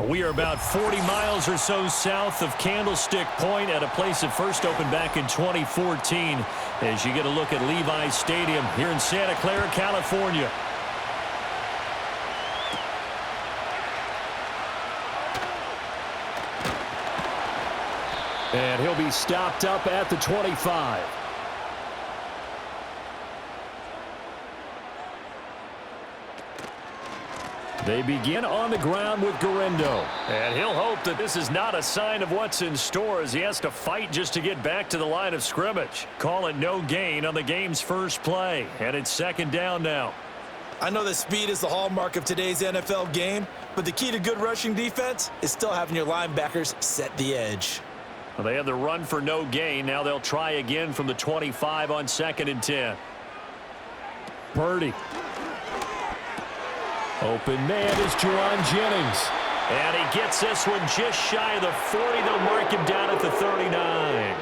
We are about 40 miles or so south of Candlestick Point at a place that first opened back in 2014 as you get a look at Levi's Stadium here in Santa Clara, California. And he'll be stopped up at the 25. They begin on the ground with Garindo. And he'll hope that this is not a sign of what's in store as he has to fight just to get back to the line of scrimmage. Call it no gain on the game's first play. And it's second down now. I know that speed is the hallmark of today's NFL game, but the key to good rushing defense is still having your linebackers set the edge. Well, they had the run for no gain. Now they'll try again from the 25 on 2nd and 10. Purdy. Open man is Jerron Jennings. And he gets this one just shy of the 40. They'll mark him down at the 39.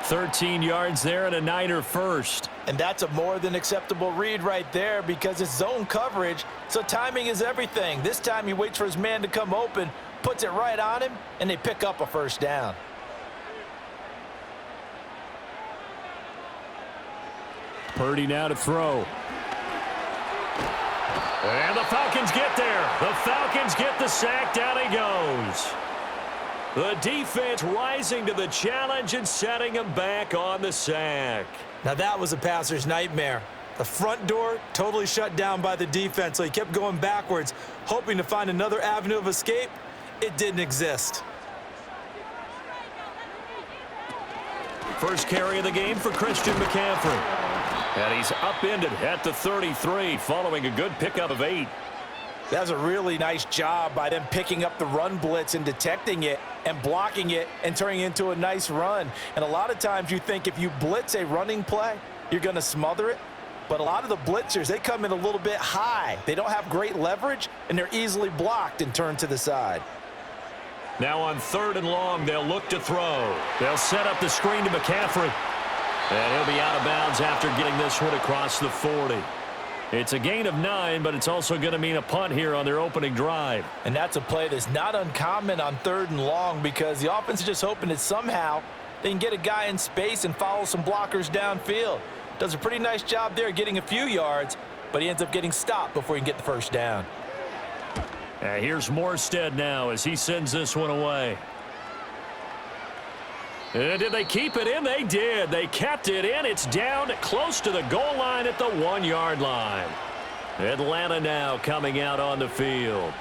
13 yards there and a Niner first. And that's a more than acceptable read right there because it's zone coverage, so timing is everything. This time he waits for his man to come open, puts it right on him, and they pick up a first down. Purdy now to throw. And the Falcons get there. The Falcons get the sack. Down he goes. The defense rising to the challenge and setting him back on the sack. Now that was a passer's nightmare. The front door totally shut down by the defense, so he kept going backwards, hoping to find another avenue of escape. It didn't exist. First carry of the game for Christian McCaffrey. And he's upended at the 33 following a good pickup of 8. That was a really nice job by them picking up the run blitz and detecting it and blocking it and turning it into a nice run. And a lot of times you think if you blitz a running play, you're going to smother it. But a lot of the blitzers, they come in a little bit high. They don't have great leverage, and they're easily blocked and turned to the side. Now on 3rd and long, they'll look to throw. They'll set up the screen to McCaffrey. And he'll be out of bounds after getting this one across the 40. It's a gain of 9, but it's also going to mean a punt here on their opening drive. And that's a play that's not uncommon on 3rd and long because the offense is just hoping that somehow they can get a guy in space and follow some blockers downfield. Does a pretty nice job there getting a few yards, but he ends up getting stopped before he can get the first down. Here's Morstead now as he sends this one away. Did they keep it in? They did. They kept it in. It's down close to the goal line at the 1-yard line. Atlanta now coming out on the field.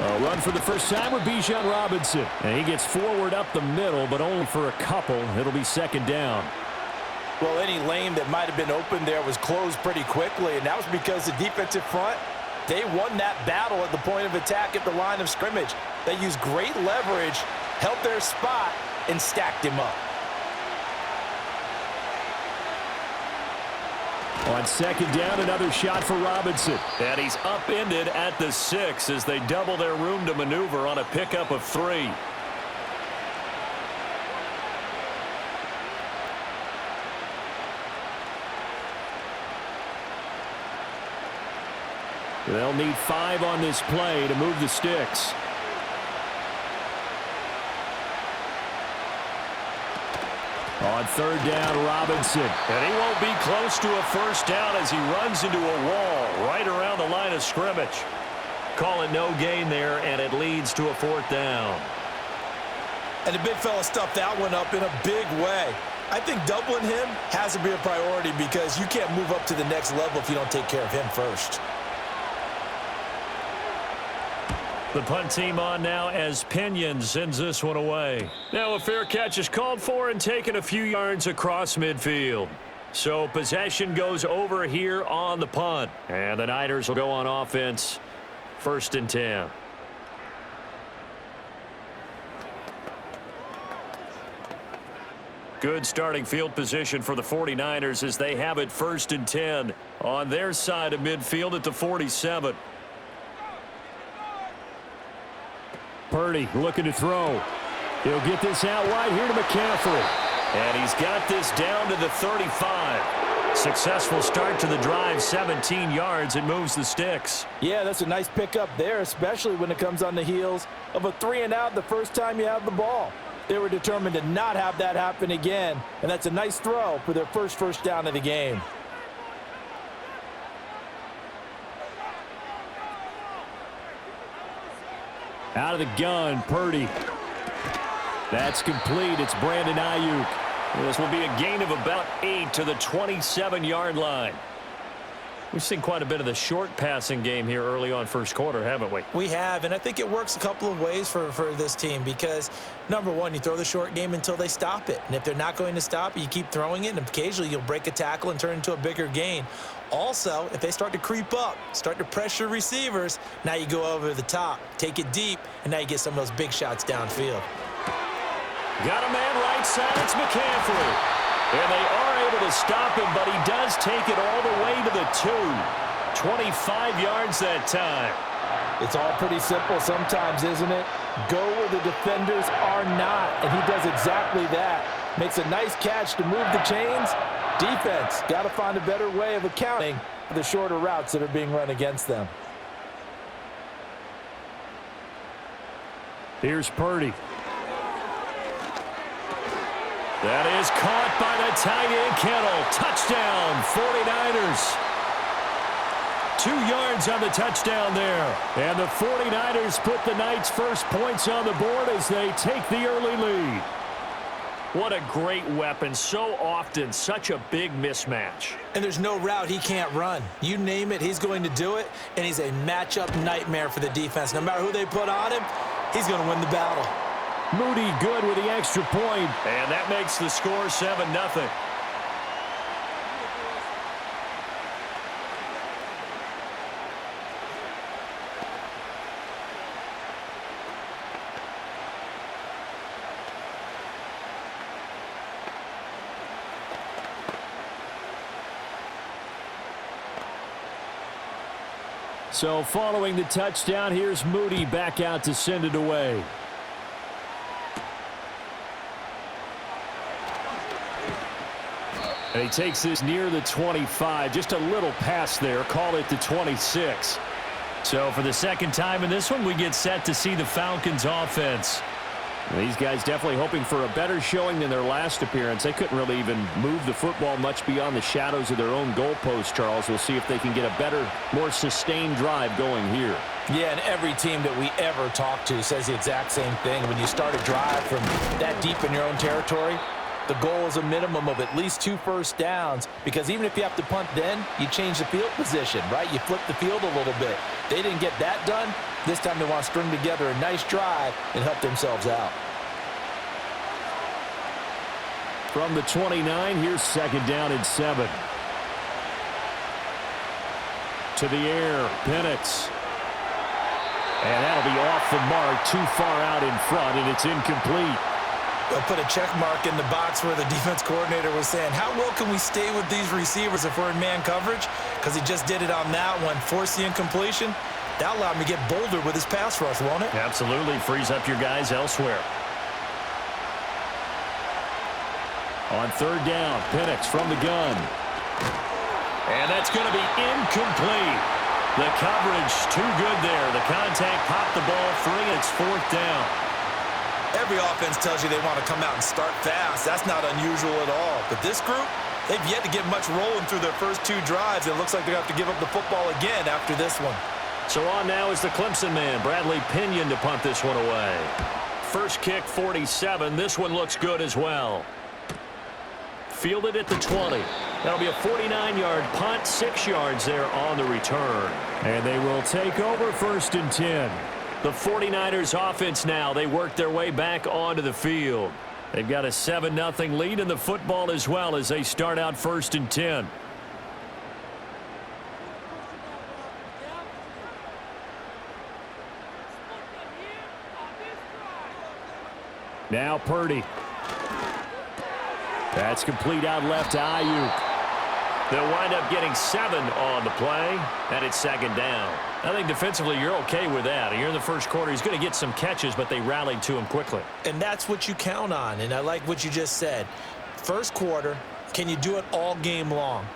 A run for the first time with Bijan Robinson. And he gets forward up the middle, but only for a couple. It'll be second down. Well, any lane that might have been open there was closed pretty quickly, and that was because the defensive front, they won that battle at the point of attack at the line of scrimmage. They used great leverage, held their spot, and stacked him up. On second down, another shot for Robinson. And he's upended at the 6 as they double their room to maneuver on a pickup of 3. They'll need 5 on this play to move the sticks. On 3rd down, Robinson. And he won't be close to a first down as he runs into a wall right around the line of scrimmage. Call it no gain there, and it leads to a 4th down. And the big fella stuffed that one up in a big way. I think doubling him has to be a priority because you can't move up to the next level if you don't take care of him first. The punt team on now as Pinion sends this one away. Now a fair catch is called for and taken a few yards across midfield. So possession goes over here on the punt. And the Niners will go on offense. 1st and 10. Good starting field position for the 49ers as they have it 1st and 10 on their side of midfield at the 47. Purdy looking to throw. He'll get this out wide here to McCaffrey. And he's got this down to the 35. Successful start to the drive, 17 yards. It moves the sticks. Yeah, that's a nice pickup there, especially when it comes on the heels of a 3-and-out the first time you have the ball. They were determined to not have that happen again, and that's a nice throw for their first down of the game. Out of the gun, Purdy. That's complete. It's Brandon Ayuk. This will be a gain of about 8 to the 27-yard line. We've seen quite a bit of the short passing game here early on first quarter, haven't we? We have, and I think it works a couple of ways for this team because, number one, you throw the short game until they stop it. And if they're not going to stop it, you keep throwing it, and occasionally you'll break a tackle and turn into a bigger gain. Also, if they start to creep up, start to pressure receivers, now you go over the top, take it deep, and now you get some of those big shots downfield. Got a man right side. It's McCaffrey. And they are able to stop him, but he does take it all the way to the 2. 25 yards that time. It's all pretty simple sometimes, isn't it? Go where the defenders are not, and he does exactly that. Makes a nice catch to move the chains. Defense, got to find a better way of accounting for the shorter routes that are being run against them. Here's Purdy. That is caught by the tight end, Kittle. Touchdown, 49ers. 2 yards on the touchdown there. And the 49ers put the Knights' first points on the board as they take the early lead. What a great weapon. So often, such a big mismatch. And there's no route he can't run. You name it, he's going to do it, and he's a matchup nightmare for the defense. No matter who they put on him, he's going to win the battle. Moody good with the extra point. And that makes the score 7-0. So following the touchdown, here's Moody back out to send it away. And he takes this near the 25. Just a little pass there. Call it the 26. So for the second time in this one, we get set to see the Falcons offense. These guys definitely hoping for a better showing than their last appearance. They couldn't really even move the football much beyond the shadows of their own goalpost, Charles. We'll see if they can get a better, more sustained drive going here. Yeah, and every team that we ever talk to says the exact same thing. When you start a drive from that deep in your own territory, the goal is a minimum of at least 2 first downs, because even if you have to punt then, you change the field position, right? You flip the field a little bit. They didn't get that done. This time they want to string together a nice drive and help themselves out. From the 29, here's 2nd down and 7. To the air, Penix. And that'll be off the mark, too far out in front, and it's incomplete. They'll put a check mark in the box where the defense coordinator was saying, how well can we stay with these receivers if we're in man coverage? Because he just did it on that one, forced the incompletion. That allowed him to get bolder with his pass rush, won't it? Absolutely. Frees up your guys elsewhere. On 3rd down, Penix from the gun. And that's going to be incomplete. The coverage too good there. The contact popped the ball free, and it's 4th down. Every offense tells you they want to come out and start fast. That's not unusual at all. But this group, they've yet to get much rolling through their first 2 drives. It looks like they're going to have to give up the football again after this one. So on now is the Clemson man, Bradley Pinion, to punt this one away. First kick, 47. This one looks good as well. Fielded at the 20. That'll be a 49-yard punt, 6 yards there on the return. And they will take over 1st and 10. The 49ers offense now, they work their way back onto the field. They've got a 7-0 lead in the football as well as they start out 1st and 10. Now Purdy. That's complete out left to Ayuk. They'll wind up getting 7 on the play, and it's second down. I think defensively you're okay with that. Here in the first quarter, he's going to get some catches, but they rallied to him quickly. And that's what you count on, and I like what you just said. First quarter, can you do it all game long?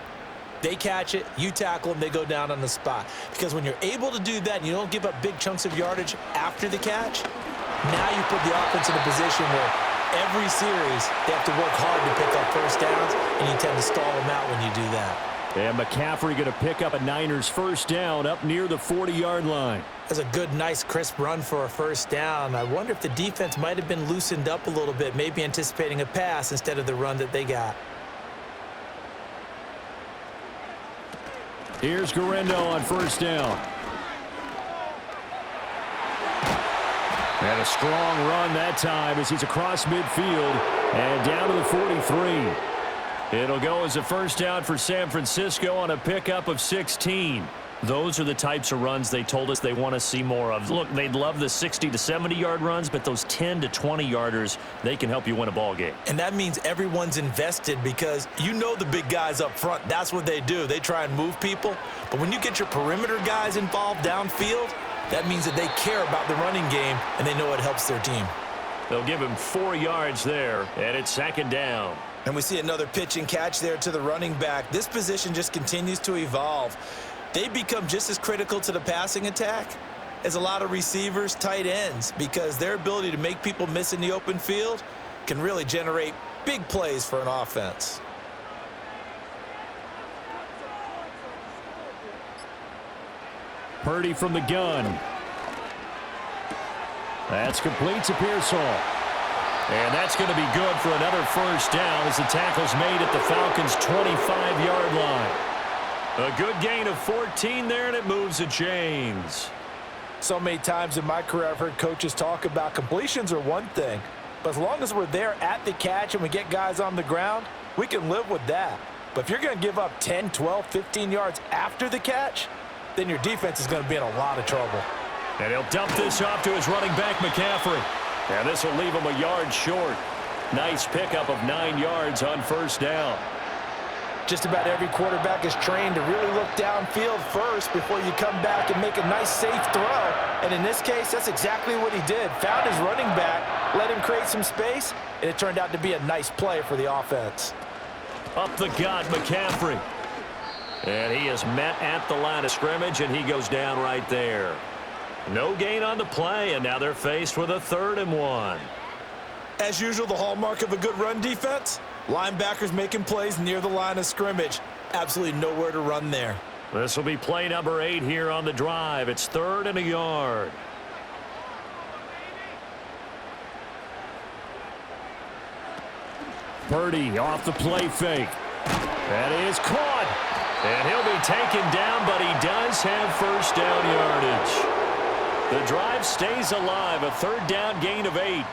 They catch it, you tackle them, they go down on the spot. Because when you're able to do that and you don't give up big chunks of yardage after the catch, now you put the offense in a position where every series they have to work hard to pick up first downs, and you tend to stall them out when you do that. And McCaffrey going to pick up a Niners first down up near the 40-yard line. That's a good, nice, crisp run for a first down. I wonder if the defense might have been loosened up a little bit, maybe anticipating a pass instead of the run that they got. Here's Guerrero on first down. And a strong run that time as he's across midfield and down to the 43. It'll go as a first down for San Francisco on a pickup of 16. Those are the types of runs they told us they want to see more of. Look, they'd love the 60 to 70-yard runs, but those 10 to 20-yarders, they can help you win a ball game. And that means everyone's invested because you know the big guys up front. That's what they do. They try and move people. But when you get your perimeter guys involved downfield, that means that they care about the running game and they know it helps their team. They'll give him 4 yards there, and it's second down. And we see another pitch and catch there to the running back. This position just continues to evolve. They become just as critical to the passing attack as a lot of receivers, tight ends, because their ability to make people miss in the open field can really generate big plays for an offense. Purdy from the gun. That's complete to Pearsall. And that's going to be good for another first down as the tackle's made at the Falcons' 25-yard line. A good gain of 14 there, and it moves the chains. So many times in my career I've heard coaches talk about completions are one thing, but as long as we're there at the catch and we get guys on the ground, we can live with that. But if you're going to give up 10, 12, 15 yards after the catch, then your defense is going to be in a lot of trouble. And he'll dump this off to his running back, McCaffrey. And this will leave him a yard short. Nice pickup of 9 yards on first down. Just about every quarterback is trained to really look downfield first before you come back and make a nice, safe throw. And in this case, that's exactly what he did. Found his running back, let him create some space, and it turned out to be a nice play for the offense. Up the gut, McCaffrey. And he is met at the line of scrimmage, and he goes down right there. No gain on the play, and now they're faced with a 3rd and 1. As usual, the hallmark of a good run defense, linebackers making plays near the line of scrimmage. Absolutely nowhere to run there. This will be play number 8 here on the drive. It's 3rd and a yard. Purdy off the play fake. That is caught. And he'll be taken down, but he does have first down yardage. The drive stays alive, a 3rd down gain of 8.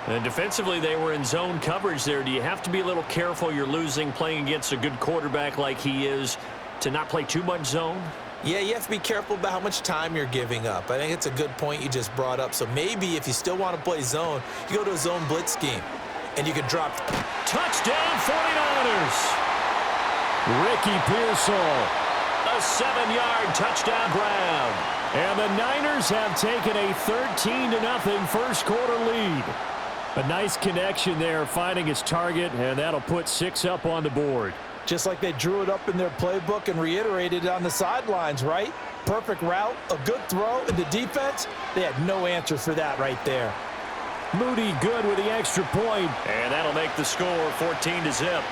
And defensively, they were in zone coverage there. Do you have to be a little careful you're losing playing against a good quarterback like he is to not play too much zone? Yeah, you have to be careful about how much time you're giving up. I think it's a good point you just brought up. So maybe if you still want to play zone, you go to a zone blitz scheme, and you can drop. Touchdown, 49ers! Ricky Pearsall, a 7-yard touchdown grab. And the Niners have taken a 13-0 first quarter lead. A nice connection there, finding his target, and that'll put 6 up on the board. Just like they drew it up in their playbook and reiterated it on the sidelines, right? Perfect route, a good throw, and the defense, they had no answer for that right there. Moody good with the extra point, and that'll make the score 14-0.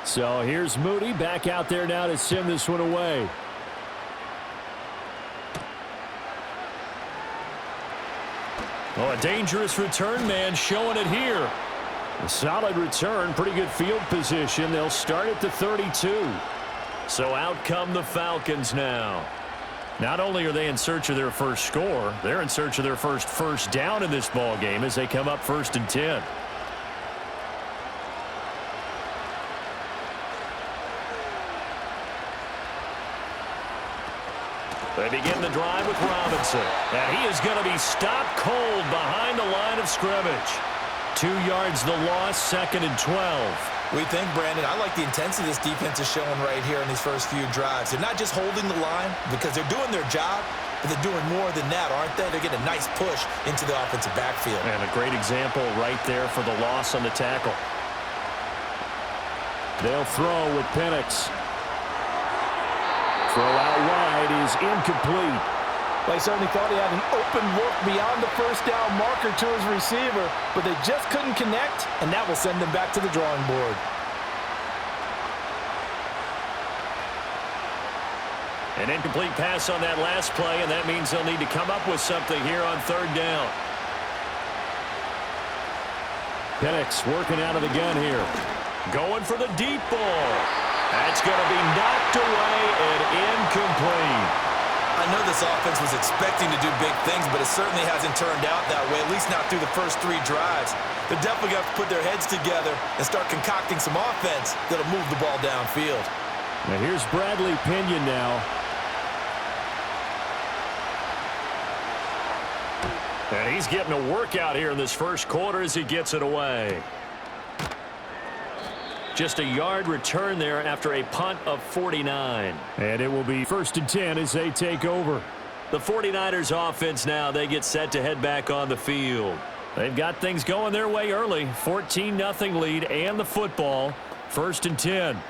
So here's Moody back out there now to send this one away. Oh, a dangerous return man showing it here. A solid return, pretty good field position. They'll start at the 32. So out come the Falcons now. Not only are they in search of their first score, they're in search of their first down in this ball game as they come up 1st and 10. They begin the drive with Robinson. And he is going to be stopped cold behind the line of scrimmage. 2 yards the loss, 2nd and 12. We think, Brandon, I like the intensity this defense is showing right here in these first few drives. They're not just holding the line because they're doing their job, but they're doing more than that, aren't they? They're getting a nice push into the offensive backfield. And a great example right there for the loss on the tackle. They'll throw with Penix. Throw out wide is incomplete. They certainly thought he had an open look beyond the first down marker to his receiver, but they just couldn't connect, and that will send them back to the drawing board. An incomplete pass on that last play, and that means they'll need to come up with something here on 3rd down. Penix working out of the gun here. Going for the deep ball. That's going to be knocked away and incomplete. I know this offense was expecting to do big things, but it certainly hasn't turned out that way, at least not through the first 3 drives. They're definitely going to have to put their heads together and start concocting some offense that'll move the ball downfield. Now here's Bradley Pinion now. And he's getting a workout here in this first quarter as he gets it away. Just a yard return there after a punt of 49. And it will be 1st and 10 as they take over. The 49ers offense now, they get set to head back on the field. They've got things going their way early. 14-0 lead and the football. 1st and 10.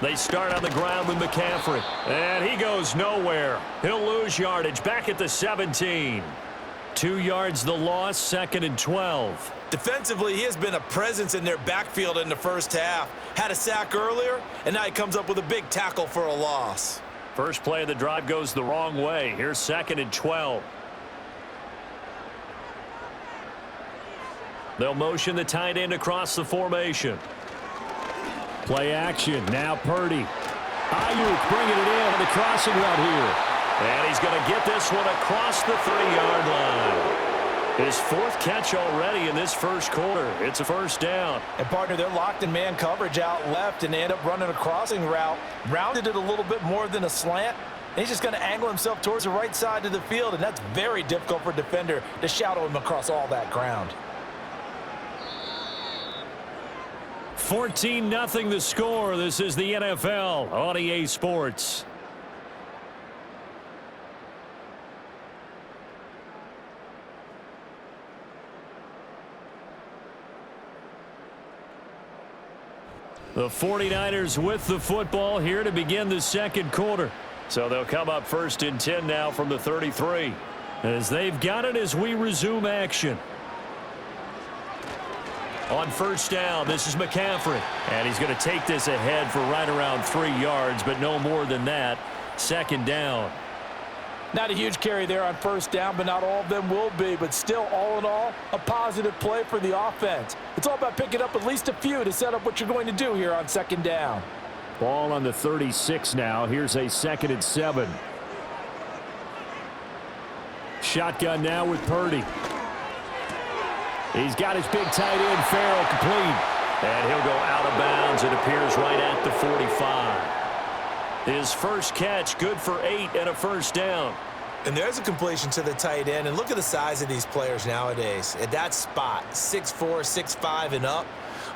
They start on the ground with McCaffrey. And he goes nowhere. He'll lose yardage back at the 17. 2 yards the loss, 2nd and 12. Defensively, he has been a presence in their backfield in the first half. Had a sack earlier, and now he comes up with a big tackle for a loss. First play of the drive goes the wrong way. Here's 2nd and 12. They'll motion the tight end across the formation. Play action. Now Purdy. Ayuk bringing it in on the crossing route here. And he's going to get this one across the 30-yard line. His 4th catch already in this first quarter. It's a 1st down. And, partner, they're locked in man coverage out left, and they end up running a crossing route. Rounded it a little bit more than a slant. And he's just going to angle himself towards the right side of the field, and that's very difficult for a defender to shadow him across all that ground. 14-0 the score. This is the NFL on EA Sports. The 49ers with the football here to begin the second quarter. So they'll come up 1st and 10 now from the 33. As they've got it as we resume action. On 1st down, this is McCaffrey. And he's going to take this ahead for right around 3 yards, but no more than that. 2nd down. Not a huge carry there on 1st down, but not all of them will be. But still, all in all, a positive play for the offense. It's all about picking up at least a few to set up what you're going to do here on 2nd down. Ball on the 36 now. Here's a 2nd and 7. Shotgun now with Purdy. He's got his big tight end, Farrell, complete. And he'll go out of bounds. It appears right at the 45. His first catch, good for 8 and a 1st down. And there's a completion to the tight end. And look at the size of these players nowadays. At that spot, 6'4", 6'5", and up.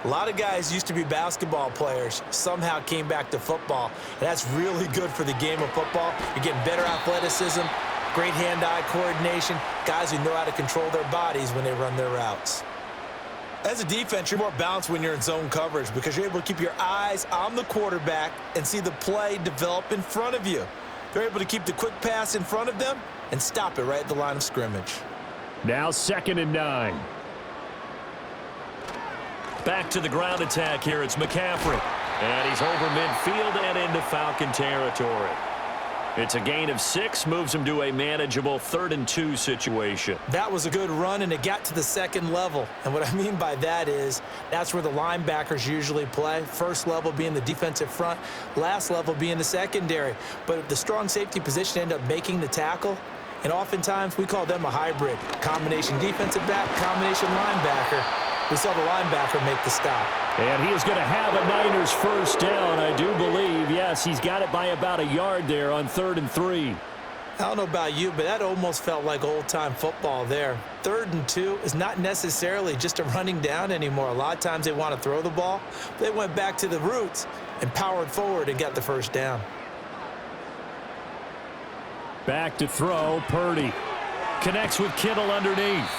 A lot of guys used to be basketball players, somehow came back to football. And that's really good for the game of football. You're getting better athleticism, great hand-eye coordination, guys who know how to control their bodies when they run their routes. As a defense, you're more balanced when you're in zone coverage because you're able to keep your eyes on the quarterback and see the play develop in front of you. They're able to keep the quick pass in front of them and stop it right at the line of scrimmage. Now 2nd and 9. Back to the ground attack here. It's McCaffrey. And he's over midfield and into Falcon territory. It's a gain of 6, moves him to a manageable 3rd and 2 situation. That was a good run, and it got to the 2nd level. And what I mean by that is that's where the linebackers usually play. First level being the defensive front, last level being the secondary. But the strong safety position ended up making the tackle, and oftentimes we call them a hybrid. Combination defensive back, combination linebacker. We saw the linebacker make the stop. And he is going to have a Niners first down, I do believe. Yes, he's got it by about a yard there on 3rd and 3. I don't know about you, but that almost felt like old-time football there. 3rd and 2 is not necessarily just a running down anymore. A lot of times they want to throw the ball. They went back to the roots and powered forward and got the first down. Back to throw, Purdy. Connects with Kittle underneath.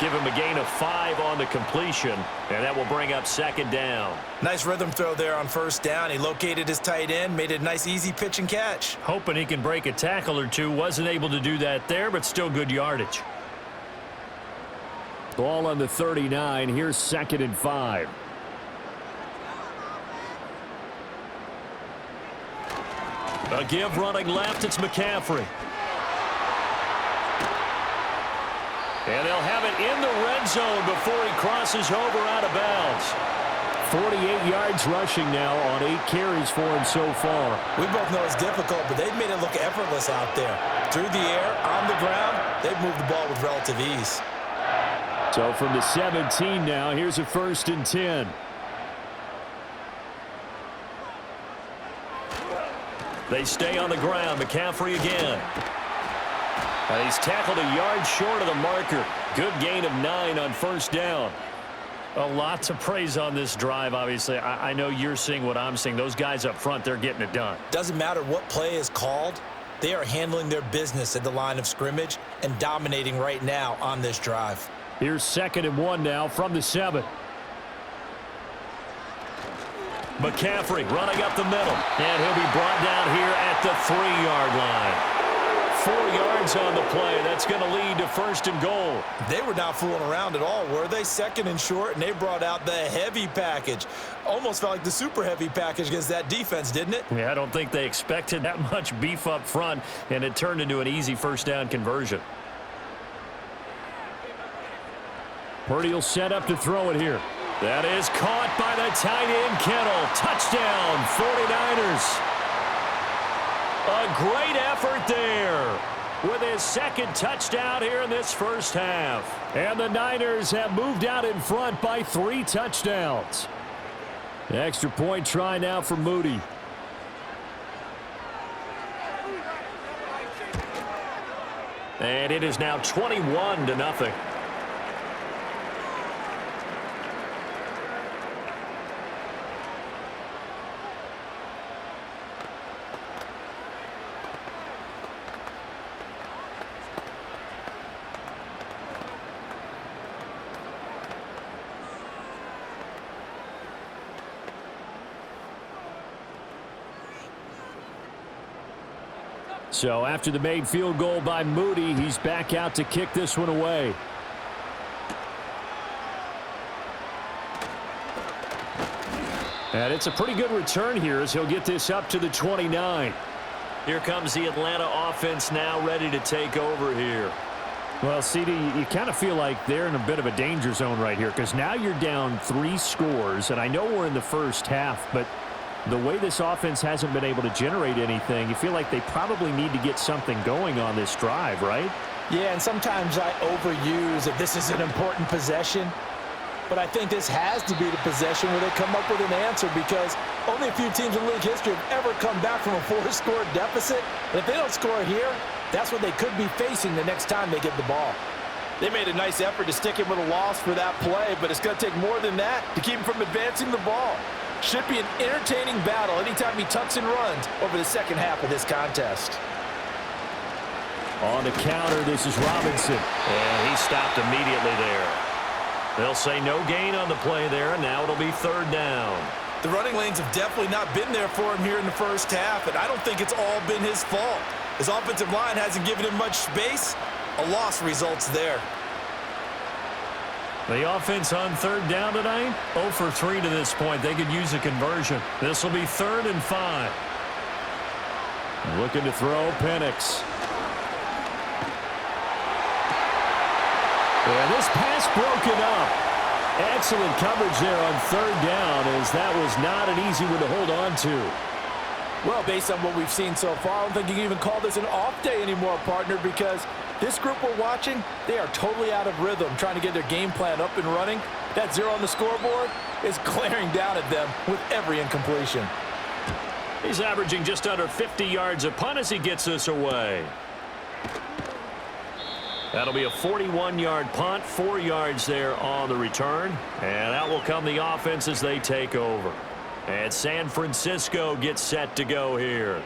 Give him a gain of 5 on the completion, and that will bring up 2nd down. Nice rhythm throw there on 1st down. He located his tight end, made it a nice, easy pitch and catch. Hoping he can break a tackle or two. Wasn't able to do that there, but still good yardage. Ball on the 39. Here's 2nd and 5. A give running left. It's McCaffrey. And they'll have it in the red zone before he crosses over out of bounds. 48 yards rushing now on 8 carries for him so far. We both know it's difficult, but they've made it look effortless out there. Through the air, on the ground, they've moved the ball with relative ease. So from the 17 now, here's a 1st and 10. They stay on the ground. McCaffrey again. He's tackled a yard short of the marker. Good gain of 9 on 1st down. A lot to praise on this drive, obviously. I know you're seeing what I'm seeing. Those guys up front, they're getting it done. Doesn't matter what play is called. They are handling their business at the line of scrimmage and dominating right now on this drive. Here's 2nd and 1 now from the 7. McCaffrey running up the middle. And he'll be brought down here at the 3-yard line. 4 yards on the play. That's going to lead to 1st and goal. They were not fooling around at all, were they? 2nd and short, and they brought out the heavy package. Almost felt like the super heavy package against that defense, didn't it? Yeah, I don't think they expected that much beef up front, and it turned into an easy 1st down conversion. Purdy will set up to throw it here. That is caught by the tight end, Kittle. Touchdown, 49ers. A great effort there with his 2nd touchdown here in this 1st half. And the Niners have moved out in front by 3 touchdowns. Extra point try now for Moody. And it is now 21-0. So after the made field goal by Moody, he's back out to kick this one away. And it's a pretty good return here as he'll get this up to the 29. Here comes the Atlanta offense now ready to take over here. Well, CD, you kind of feel like they're in a bit of a danger zone right here because now you're down 3 scores, and I know we're in the 1st half, but the way this offense hasn't been able to generate anything, you feel like they probably need to get something going on this drive, right? Yeah, and sometimes I overuse that this is an important possession. But I think this has to be the possession where they come up with an answer because only a few teams in league history have ever come back from a 4-score deficit. And if they don't score here, that's what they could be facing the next time they get the ball. They made a nice effort to stick him with a loss for that play, but it's going to take more than that to keep him from advancing the ball. Should be an entertaining battle anytime he tucks and runs over the 2nd half of this contest. On the counter, this is Robinson. And he stopped immediately there. They'll say no gain on the play there, and now it'll be 3rd down. The running lanes have definitely not been there for him here in the 1st half, and I don't think it's all been his fault. His offensive line hasn't given him much space. A loss results there. The offense on 3rd down tonight, 0 for 3 to this point. They could use a conversion. This will be 3rd and 5. Looking to throw, Penix. And this pass broken up. Excellent coverage there on 3rd down as that was not an easy one to hold on to. Well, based on what we've seen so far, I don't think you can even call this an off day anymore, partner, because this group we're watching, they are totally out of rhythm, trying to get their game plan up and running. That 0 on the scoreboard is glaring down at them with every incompletion. He's averaging just under 50 yards a punt as he gets this away. That'll be a 41-yard punt, 4 yards there on the return. And out will come the offense as they take over. And San Francisco gets set to go here.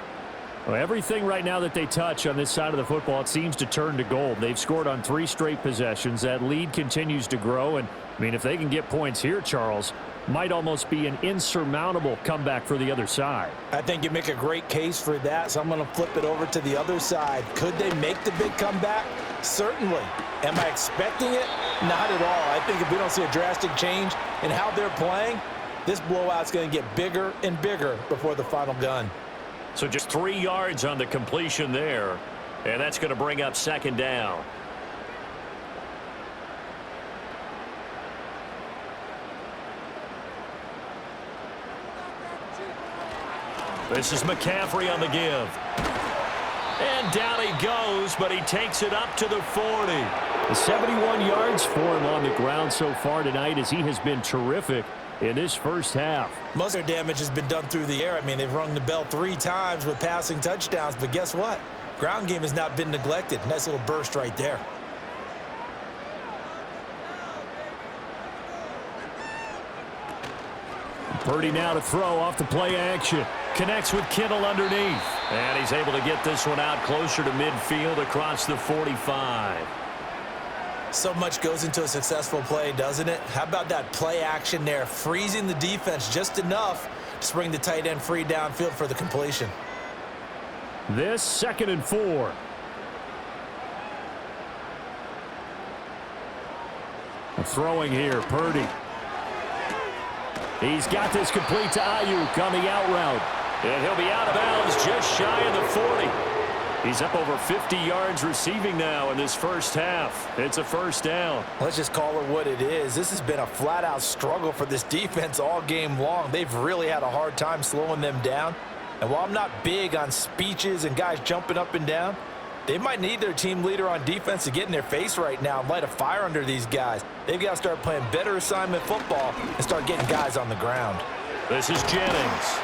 Well, everything right now that they touch on this side of the football, it seems to turn to gold. They've scored on 3 straight possessions. That lead continues to grow. And, I mean, if they can get points here, Charles, might almost be an insurmountable comeback for the other side. I think you make a great case for that, so I'm going to flip it over to the other side. Could they make the big comeback? Certainly. Am I expecting it? Not at all. I think if we don't see a drastic change in how they're playing, this blowout's going to get bigger and bigger before the final gun. So just 3 yards on the completion there, and that's going to bring up second down. This is McCaffrey on the give. And down he goes, but he takes it up to the 40. 71 yards for him on the ground so far tonight as he has been terrific in this first half. Most of their damage has been done through the air. I mean, they've rung the bell 3 times with passing touchdowns, but guess what? Ground game has not been neglected. Nice little burst right there. Purdy now to throw off the play action. Connects with Kittle underneath. And he's able to get this one out closer to midfield across the 45. So much goes into a successful play, doesn't it? How about that play action there, freezing the defense just enough to bring the tight end free downfield for the completion. This 2nd and 4. Throwing here, Purdy. He's got this complete to Ayuk on the out route. And he'll be out of bounds just shy of the 40. He's up over 50 yards receiving now in this first half. It's a first down. Let's just call it what it is. This has been a flat-out struggle for this defense all game long. They've really had a hard time slowing them down. And while I'm not big on speeches and guys jumping up and down, they might need their team leader on defense to get in their face right now and light a fire under these guys. They've got to start playing better assignment football and start getting guys on the ground. This is Jennings.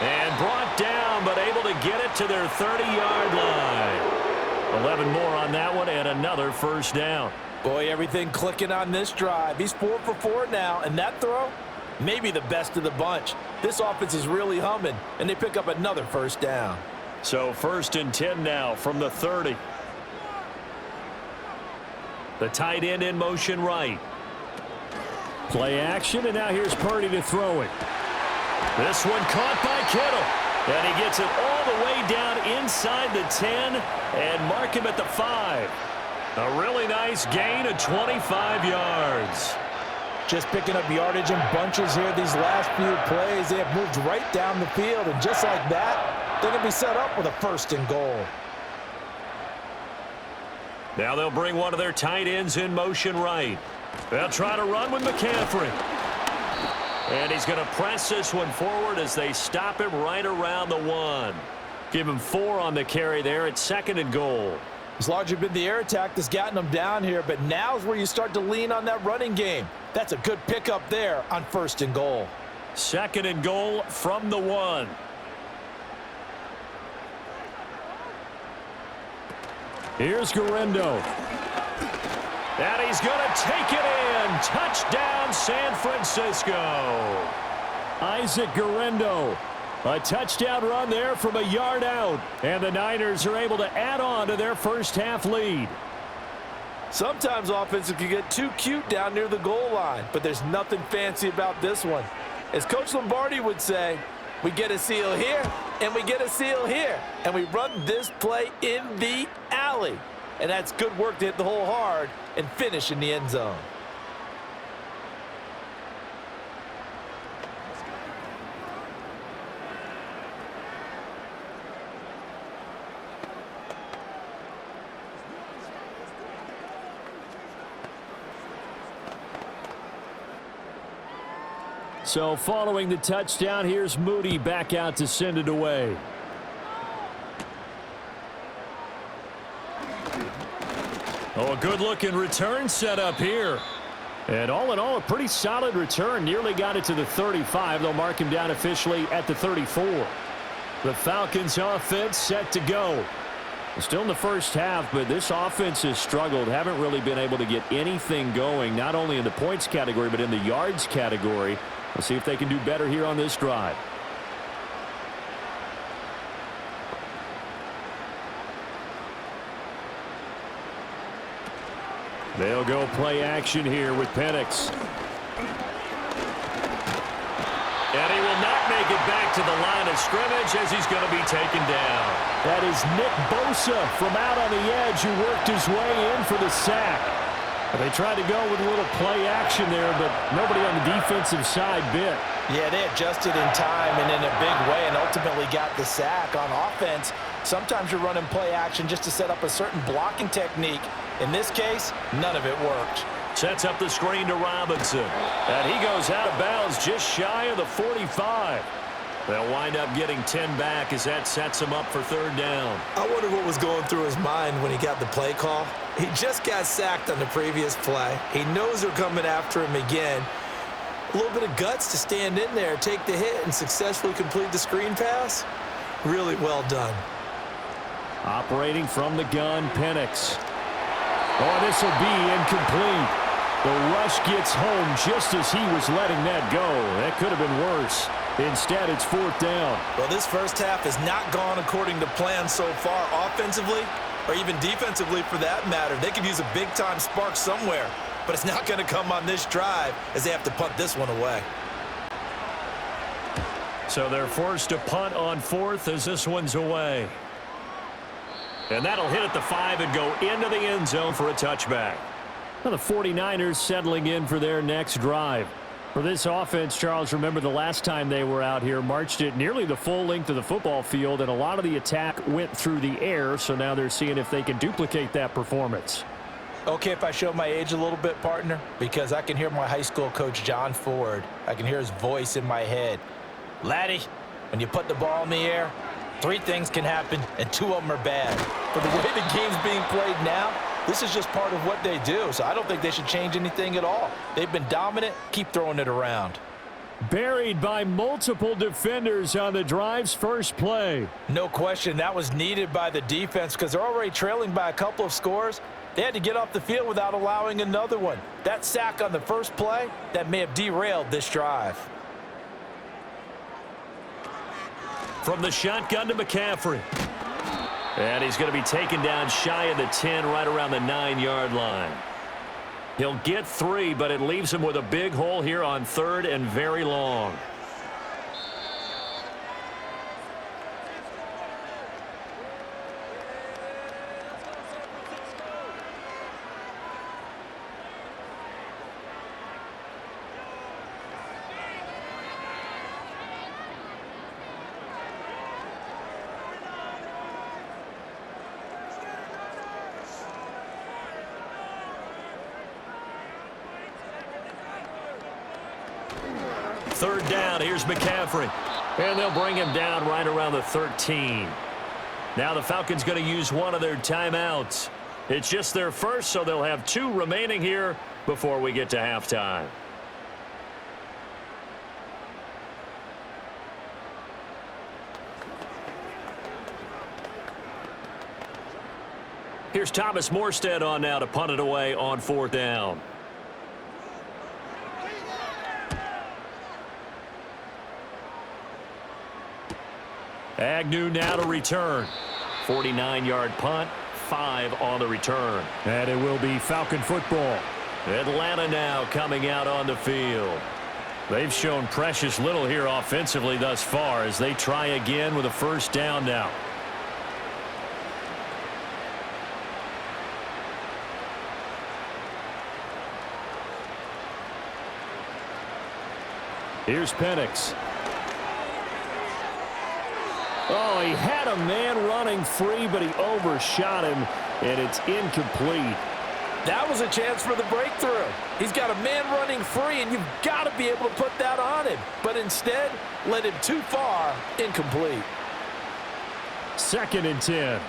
And brought down, but able to get it to their 30-yard line. 11 more on that one, and another first down. Boy, everything clicking on this drive. He's 4 for 4 now, and that throw, maybe the best of the bunch. This offense is really humming, and they pick up another first down. So 1st and 10 now from the 30. The tight end in motion right. Play action, and now here's Purdy to throw it. This one caught by Kittle. And he gets it all the way down inside the 10 and mark him at the 5. A really nice gain of 25 yards. Just picking up yardage in bunches here these last few plays. They have moved right down the field, and just like that, they're going to be set up with a 1st and goal. Now they'll bring one of their tight ends in motion right. They'll try to run with McCaffrey. And he's going to press this one forward as they stop him right around the 1. Give him 4 on the carry there at 2nd and goal. It's largely been the air attack that's gotten them down here, but now's where you start to lean on that running game. That's a good pickup there on 1st and goal. 2nd and goal from the 1. Here's Guerrero. And he's going to take it in. Touchdown, San Francisco. Isaac Guerrero. A touchdown run there from a yard out. And the Niners are able to add on to their first half lead. Sometimes offenses can get too cute down near the goal line, but there's nothing fancy about this one. As Coach Lombardi would say, we get a seal here, and we get a seal here. And we run this play in the alley. And that's good work to hit the hole hard and finish in the end zone. So following the touchdown, here's Moody back out to send it away. Oh, a good-looking return set up here. And all in all, a pretty solid return. Nearly got it to the 35. They'll mark him down officially at the 34. The Falcons offense set to go. Still in the first half, but this offense has struggled. Haven't really been able to get anything going, not only in the points category, but in the yards category. We'll see if they can do better here on this drive. They'll go play action here with Penix. And he will not make it back to the line of scrimmage as he's going to be taken down. That is Nick Bosa from out on the edge who worked his way in for the sack. They tried to go with a little play action there, but nobody on the defensive side bit. Yeah, they adjusted in time and in a big way and ultimately got the sack. On offense, sometimes you're running play action just to set up a certain blocking technique. In this case, none of it worked. Sets up the screen to Robinson. And he goes out of bounds just shy of the 45. They'll wind up getting 10 back as that sets him up for third down. I wonder what was going through his mind when he got the play call. He just got sacked on the previous play. He knows they're coming after him again. A little bit of guts to stand in there, take the hit, and successfully complete the screen pass. Really well done. Operating from the gun, Penix. Oh, this will be incomplete. The rush gets home just as he was letting that go. That could have been worse. Instead, it's fourth down. Well, this first half has not gone according to plan so far offensively or even defensively for that matter. They could use a big-time spark somewhere, but it's not going to come on this drive as they have to punt this one away. So they're forced to punt on fourth as this one's away. And that'll hit at the 5 and go into the end zone for a touchback. Well, the 49ers settling in for their next drive. For this offense, Charles, remember the last time they were out here, marched it nearly the full length of the football field, and a lot of the attack went through the air, so now they're seeing if they can duplicate that performance. Okay, if I show my age a little bit, partner, because I can hear my high school coach, John Ford. I can hear his voice in my head. Laddie, when you put the ball in the air, 3 things can happen, and 2 of them are bad. But the way the game's being played now, this is just part of what they do, so I don't think they should change anything at all. They've been dominant. Keep throwing it around. Buried by multiple defenders on the drive's first play. No question, that was needed by the defense because they're already trailing by a couple of scores. They had to get off the field without allowing another one. That sack on the first play, that may have derailed this drive. From the shotgun to McCaffrey. And he's going to be taken down shy of the 10, right around the 9-yard line. He'll get 3, but it leaves him with a big hole here on third and very long. Third down, here's McCaffrey. And they'll bring him down right around the 13. Now the Falcons going to use one of their timeouts. It's just their first, so they'll have 2 remaining here before we get to halftime. Here's Thomas Morstead on now to punt it away on 4th down. Agnew now to return. 49-yard punt, 5 on the return. And it will be Falcon football. Atlanta now coming out on the field. They've shown precious little here offensively thus far as they try again with a first down now. Here's Penix. Oh, he had a man running free, but he overshot him, and it's incomplete. That was a chance for the breakthrough. He's got a man running free, and you've got to be able to put that on him. But instead, led him too far, incomplete. 2nd and 10.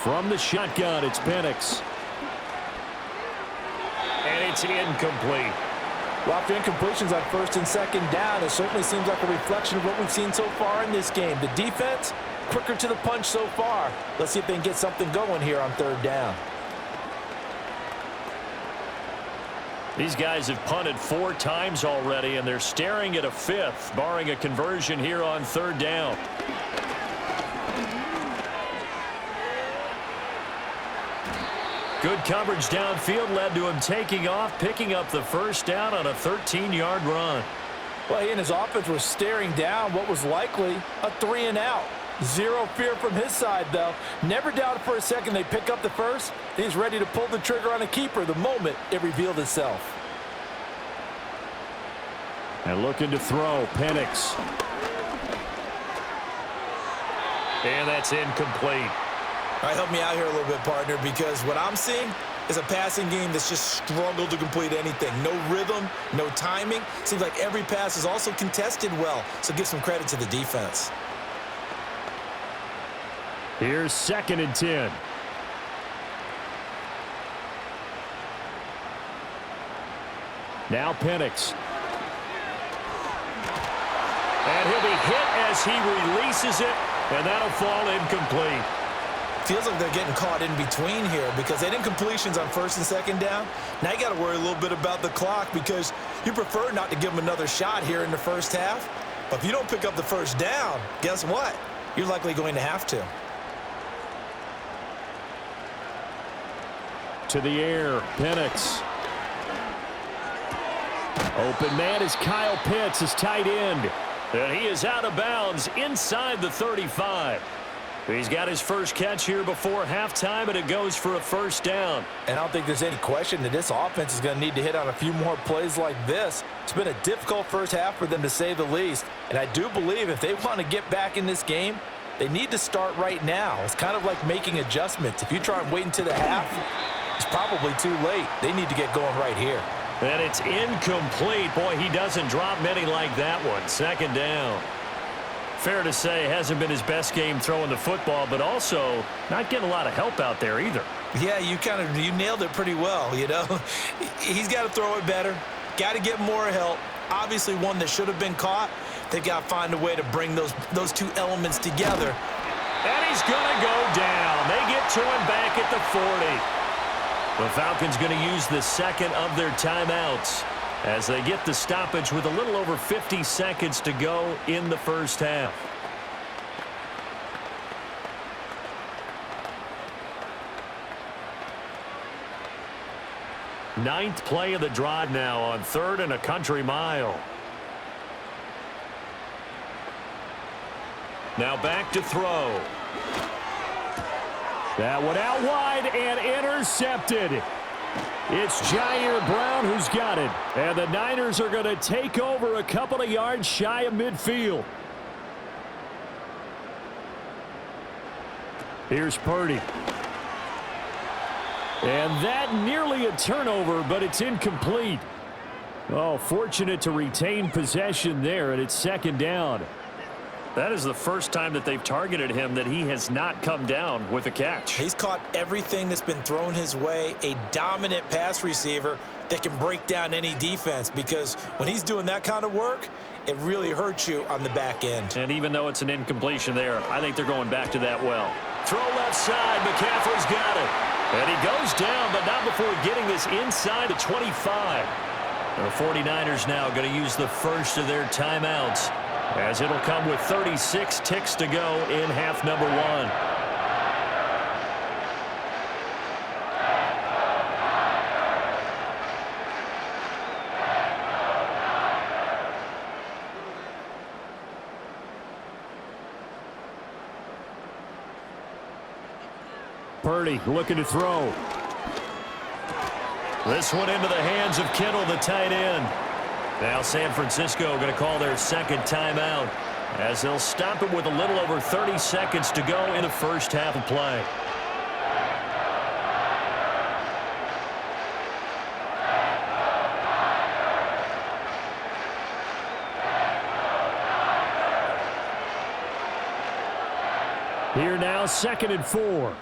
From the shotgun, it's Penix. And it's incomplete. Lots of incompletions on first and second down. It certainly seems like a reflection of what we've seen so far in this game. The defense, quicker to the punch so far. Let's see if they can get something going here on third down. These guys have punted 4 times already, and they're staring at a 5th, barring a conversion here on third down. Good coverage downfield led to him taking off, picking up the first down on a 13-yard run. Well, he and his offense were staring down what was likely a 3-and-out. Zero fear from his side, though. Never doubted for a second they pick up the first. He's ready to pull the trigger on a keeper the moment it revealed itself. And looking to throw, Penix. And that's incomplete. All right, help me out here a little bit, partner, because what I'm seeing is a passing game that's just struggled to complete anything. No rhythm, no timing. Seems like every pass is also contested well, so give some credit to the defense. Here's 2nd and 10. Now Penix. And he'll be hit as he releases it, and that'll fall incomplete. Feels like they're getting caught in between here because they didn't completions on first and second down. Now you got to worry a little bit about the clock because you prefer not to give them another shot here in the first half. But if you don't pick up the first down, guess what? You're likely going to have to. To the air, Penix. Open man is Kyle Pitts, his tight end. And he is out of bounds inside the 35. He's got his first catch here before halftime, and it goes for a first down. And I don't think there's any question that this offense is going to need to hit on a few more plays like this. It's been a difficult first half for them, to say the least. And I do believe if they want to get back in this game, they need to start right now. It's kind of like making adjustments. If you try and wait until the half, it's probably too late. They need to get going right here. And it's incomplete. Boy, he doesn't drop many like that one. 2nd down. Fair to say, hasn't been his best game throwing the football, but also not getting a lot of help out there either. Yeah, you nailed it pretty well, you know. He's got to throw it better. Got to get more help. Obviously one that should have been caught. They've got to find a way to bring those two elements together. And he's going to go down. They get to him back at the 40. The Falcons going to use the second of their timeouts as they get the stoppage with a little over 50 seconds to go in the first half. Ninth play of the drive now on 3rd and a country mile. Now back to throw. That one out wide and intercepted. It's Jair Brown who's got it. And the Niners are going to take over a couple of yards shy of midfield. Here's Purdy. And that nearly a turnover, but it's incomplete. Oh, fortunate to retain possession there, and it's 2nd down. That is the first time that they've targeted him that he has not come down with a catch. He's caught everything that's been thrown his way, a dominant pass receiver that can break down any defense, because when he's doing that kind of work, it really hurts you on the back end. And even though it's an incompletion there, I think they're going back to that well. Throw left side, McCaffrey's got it. And he goes down, but not before getting this inside the 25. The 49ers now going to use the first of their timeouts, as it'll come with 36 ticks to go in half number 1. Purdy looking to throw. This one into the hands of Kittle, the tight end. Now San Francisco going to call their second timeout, as they'll stop it with a little over 30 seconds to go in the first half of play. Here now, 2nd and 4.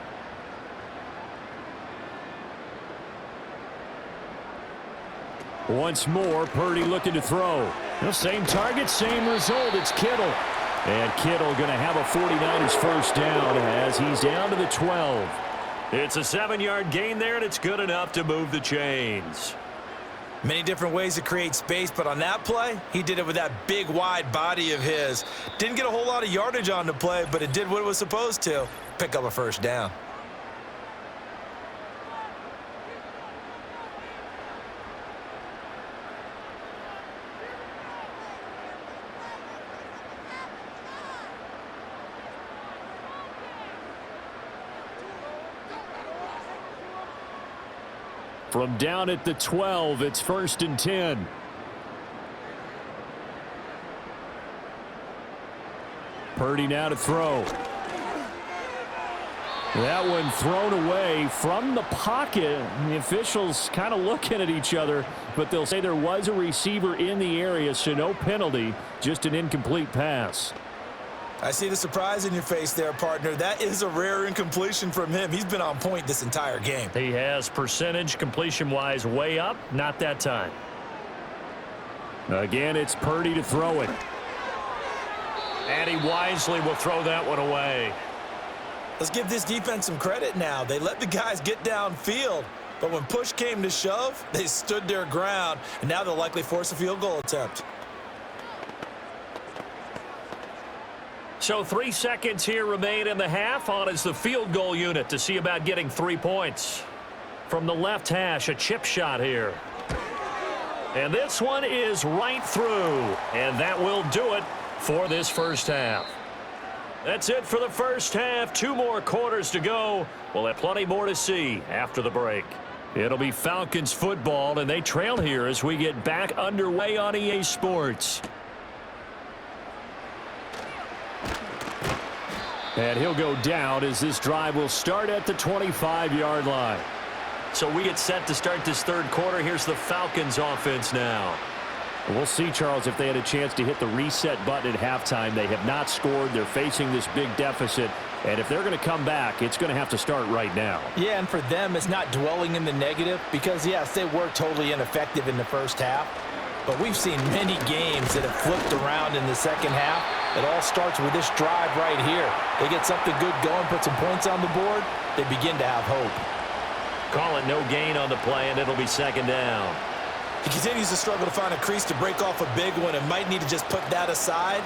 Once more, Purdy looking to throw. The same target, same result. It's Kittle. And Kittle going to have a 49ers first down as he's down to the 12. It's a 7-yard gain there, and it's good enough to move the chains. Many different ways to create space, but on that play, he did it with that big, wide body of his. Didn't get a whole lot of yardage on the play, but it did what it was supposed to. Pick up a first down. From down at the 12, it's 1st and 10. Purdy now to throw. That one thrown away from the pocket. The officials kind of looking at each other, but they'll say there was a receiver in the area, so no penalty, just an incomplete pass. I see the surprise in your face there, partner. That is a rare incompletion from him. He's been on point this entire game. He has percentage completion-wise way up, not that time. Again, it's Purdy to throw it. And he wisely will throw that one away. Let's give this defense some credit now. They let the guys get downfield, but when push came to shove, they stood their ground, and now they'll likely force a field goal attempt. So 3 seconds here remain in the half. On is the field goal unit to see about getting 3 points. From the left hash, a chip shot here. And this one is right through. And that will do it for this first half. That's it for the first half. 2 more quarters to go. We'll have plenty more to see after the break. It'll be Falcons football, and they trail here as we get back underway on EA Sports. And he'll go down as this drive will start at the 25-yard line. So we get set to start this third quarter. Here's the Falcons offense now. We'll see, Charles, if they had a chance to hit the reset button at halftime. They have not scored. They're facing this big deficit. And if they're going to come back, it's going to have to start right now. Yeah, and for them, it's not dwelling in the negative because, yes, they were totally ineffective in the first half. But we've seen many games that have flipped around in the second half. It all starts with this drive right here. They get something good going, put some points on the board, they begin to have hope. Call it no gain on the play, and it'll be second down. He continues to struggle to find a crease to break off a big one and might need to just put that aside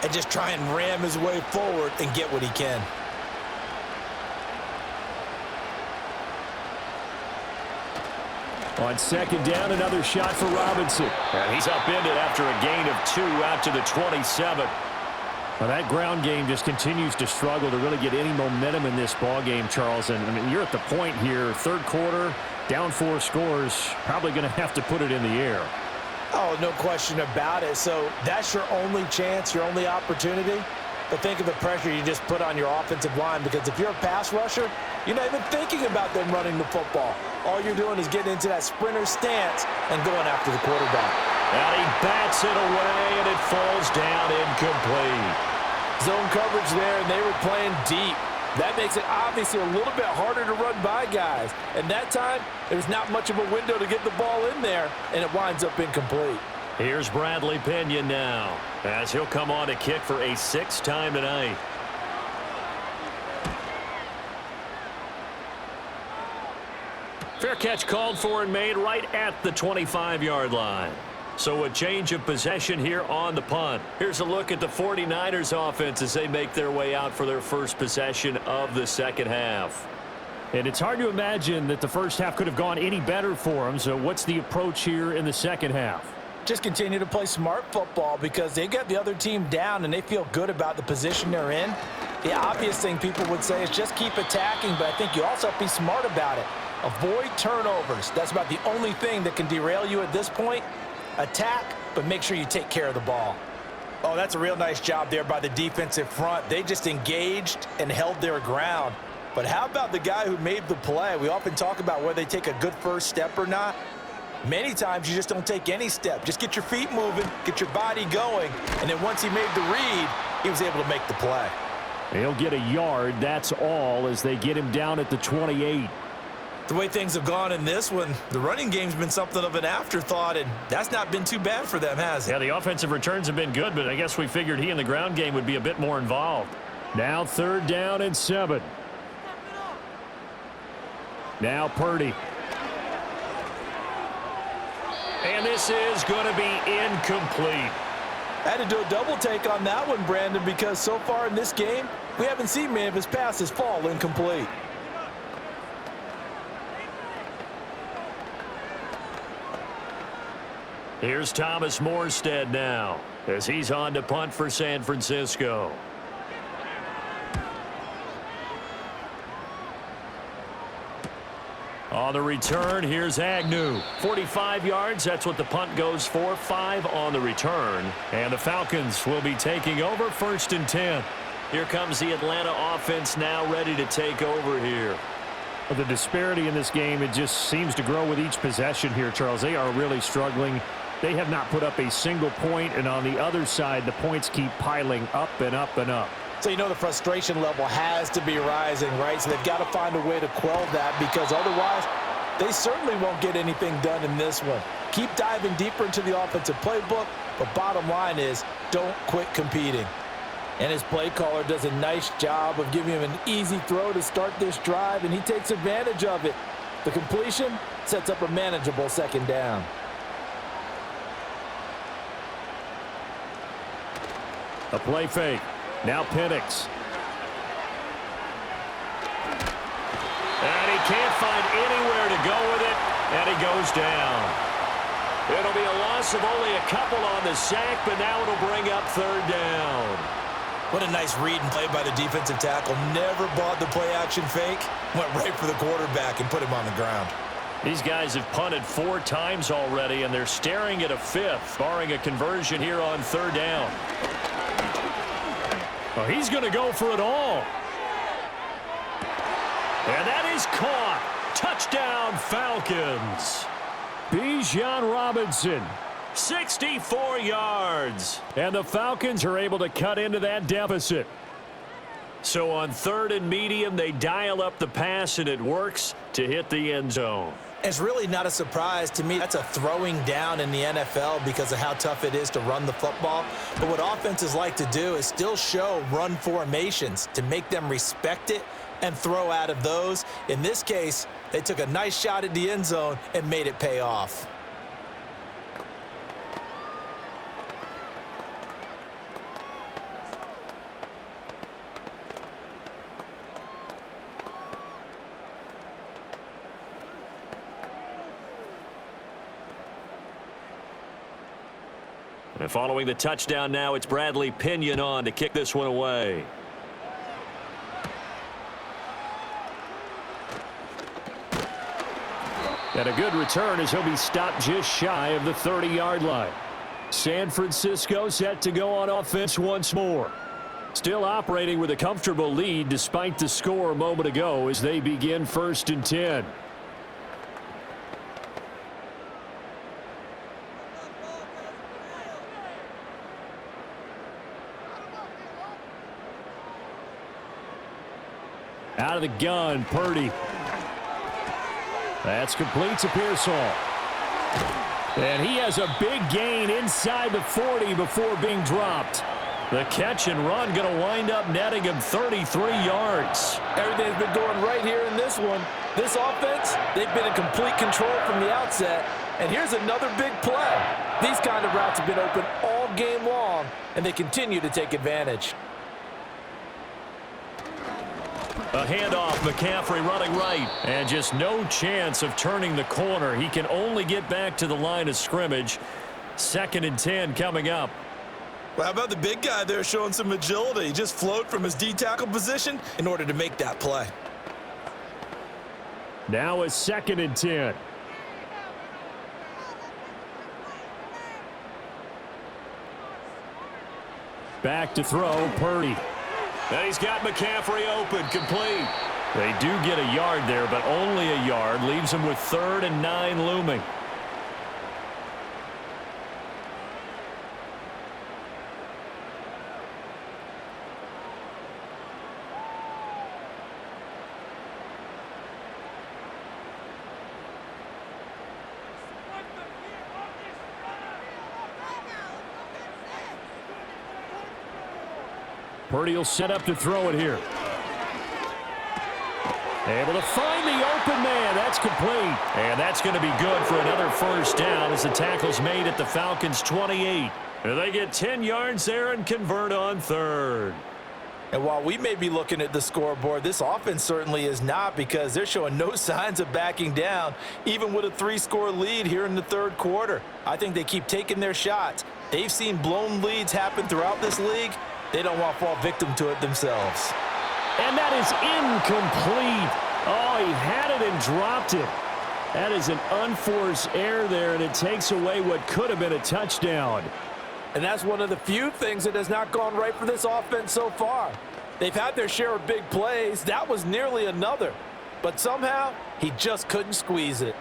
and just try and ram his way forward and get what he can. On second down, another shot for Robinson. And he's upended after a gain of 2 out to the 27. Well, that ground game just continues to struggle to really get any momentum in this ball game, Charles. And I mean, you're at the point here, third quarter, down 4 scores, probably going to have to put it in the air. Oh, no question about it. So that's your only chance, your only opportunity. But think of the pressure you just put on your offensive line, because if you're a pass rusher, you're not even thinking about them running the football. All you're doing is getting into that sprinter stance and going after the quarterback. And he bats it away, and it falls down incomplete. Zone coverage there, and they were playing deep. That makes it obviously a little bit harder to run by guys. And that time, there's not much of a window to get the ball in there, and it winds up incomplete. Here's Bradley Pinion now, as he'll come on to kick for a 6th time tonight. Fair catch called for and made right at the 25-yard line. So a change of possession here on the punt. Here's a look at the 49ers offense as they make their way out for their first possession of the second half. And it's hard to imagine that the first half could have gone any better for them. So what's the approach here in the second half? Just continue to play smart football because they got the other team down and they feel good about the position they're in. The obvious thing people would say is just keep attacking, but I think you also have to be smart about it. Avoid turnovers. That's about the only thing that can derail you at this point. Attack, but make sure you take care of the ball. Oh, that's a real nice job there by the defensive front. They just engaged and held their ground. But how about the guy who made the play? We often talk about whether they take a good first step or not. Many times you just don't take any step. Just get your feet moving, get your body going, and then once he made the read, he was able to make the play. He'll get a yard, that's all, as they get him down at the 28. The way things have gone in this one, the running game's been something of an afterthought, and that's not been too bad for them, has it? Yeah, the offensive returns have been good, but I guess we figured he in the ground game would be a bit more involved. Now 3rd down and 7. Now Purdy. And this is going to be incomplete. I had to do a double take on that one, Brandon, because so far in this game, we haven't seen many of his passes fall incomplete. Here's Thomas Morstead now as he's on to punt for San Francisco. On the return, here's Agnew. 45 yards, that's what the punt goes for. 5 on the return. And the Falcons will be taking over 1st and 10. Here comes the Atlanta offense now ready to take over here. The disparity in this game, it just seems to grow with each possession here, Charles. They are really struggling. They have not put up a single point, and on the other side, the points keep piling up and up and up. So you know the frustration level has to be rising, right? So they've got to find a way to quell that, because otherwise they certainly won't get anything done in this one. Keep diving deeper into the offensive playbook, but bottom line is don't quit competing. And his play caller does a nice job of giving him an easy throw to start this drive, and he takes advantage of it. The completion sets up a manageable 2nd down. A play fake. Now Penix. And he can't find anywhere to go with it, and he goes down. It'll be a loss of only a couple on the sack, but now it'll bring up 3rd down. What a nice read and play by the defensive tackle. Never bought the play-action fake. Went right for the quarterback and put him on the ground. These guys have punted 4 times already, and they're staring at a 5th, barring a conversion here on 3rd down. Well, he's going to go for it all. And that is caught. Touchdown, Falcons. Bijan Robinson. 64 yards. And the Falcons are able to cut into that deficit. So on 3rd and medium, they dial up the pass, and it works to hit the end zone. It's really not a surprise to me. That's a throwing down in the NFL because of how tough it is to run the football. But what offenses like to do is still show run formations to make them respect it and throw out of those. In this case, they took a nice shot at the end zone and made it pay off. And following the touchdown now, it's Bradley Pinion on to kick this one away. And a good return as he'll be stopped just shy of the 30-yard line. San Francisco set to go on offense once more. Still operating with a comfortable lead despite the score a moment ago as they begin 1st and 10. Out of the gun, Purdy. That's complete to Pearsall. And he has a big gain inside the 40 before being dropped. The catch and run going to wind up netting him 33 yards. Everything's been going right here in this one. This offense, they've been in complete control from the outset. And here's another big play. These kind of routes have been open all game long, and they continue to take advantage. A handoff, McCaffrey running right. And just no chance of turning the corner. He can only get back to the line of scrimmage. 2nd and 10 coming up. Well, how about the big guy there showing some agility? He just float from his D-tackle position in order to make that play. Now a 2nd and 10. Back to throw, Purdy. And he's got McCaffrey open, complete. They do get a yard there, but only a yard. Leaves them with 3rd and 9 looming. Purdy will set up to throw it here. Able to find the open man. That's complete. And that's going to be good for another first down as the tackle's made at the Falcons' 28. And they get 10 yards there and convert on third. And while we may be looking at the scoreboard, this offense certainly is not, because they're showing no signs of backing down, even with a 3-score lead here in the third quarter. I think they keep taking their shots. They've seen blown leads happen throughout this league. They don't want to fall victim to it themselves. And that is incomplete. Oh, he had it and dropped it. That is an unforced error there, and it takes away what could have been a touchdown. And that's one of the few things that has not gone right for this offense so far. They've had their share of big plays. That was nearly another. But somehow, he just couldn't squeeze it.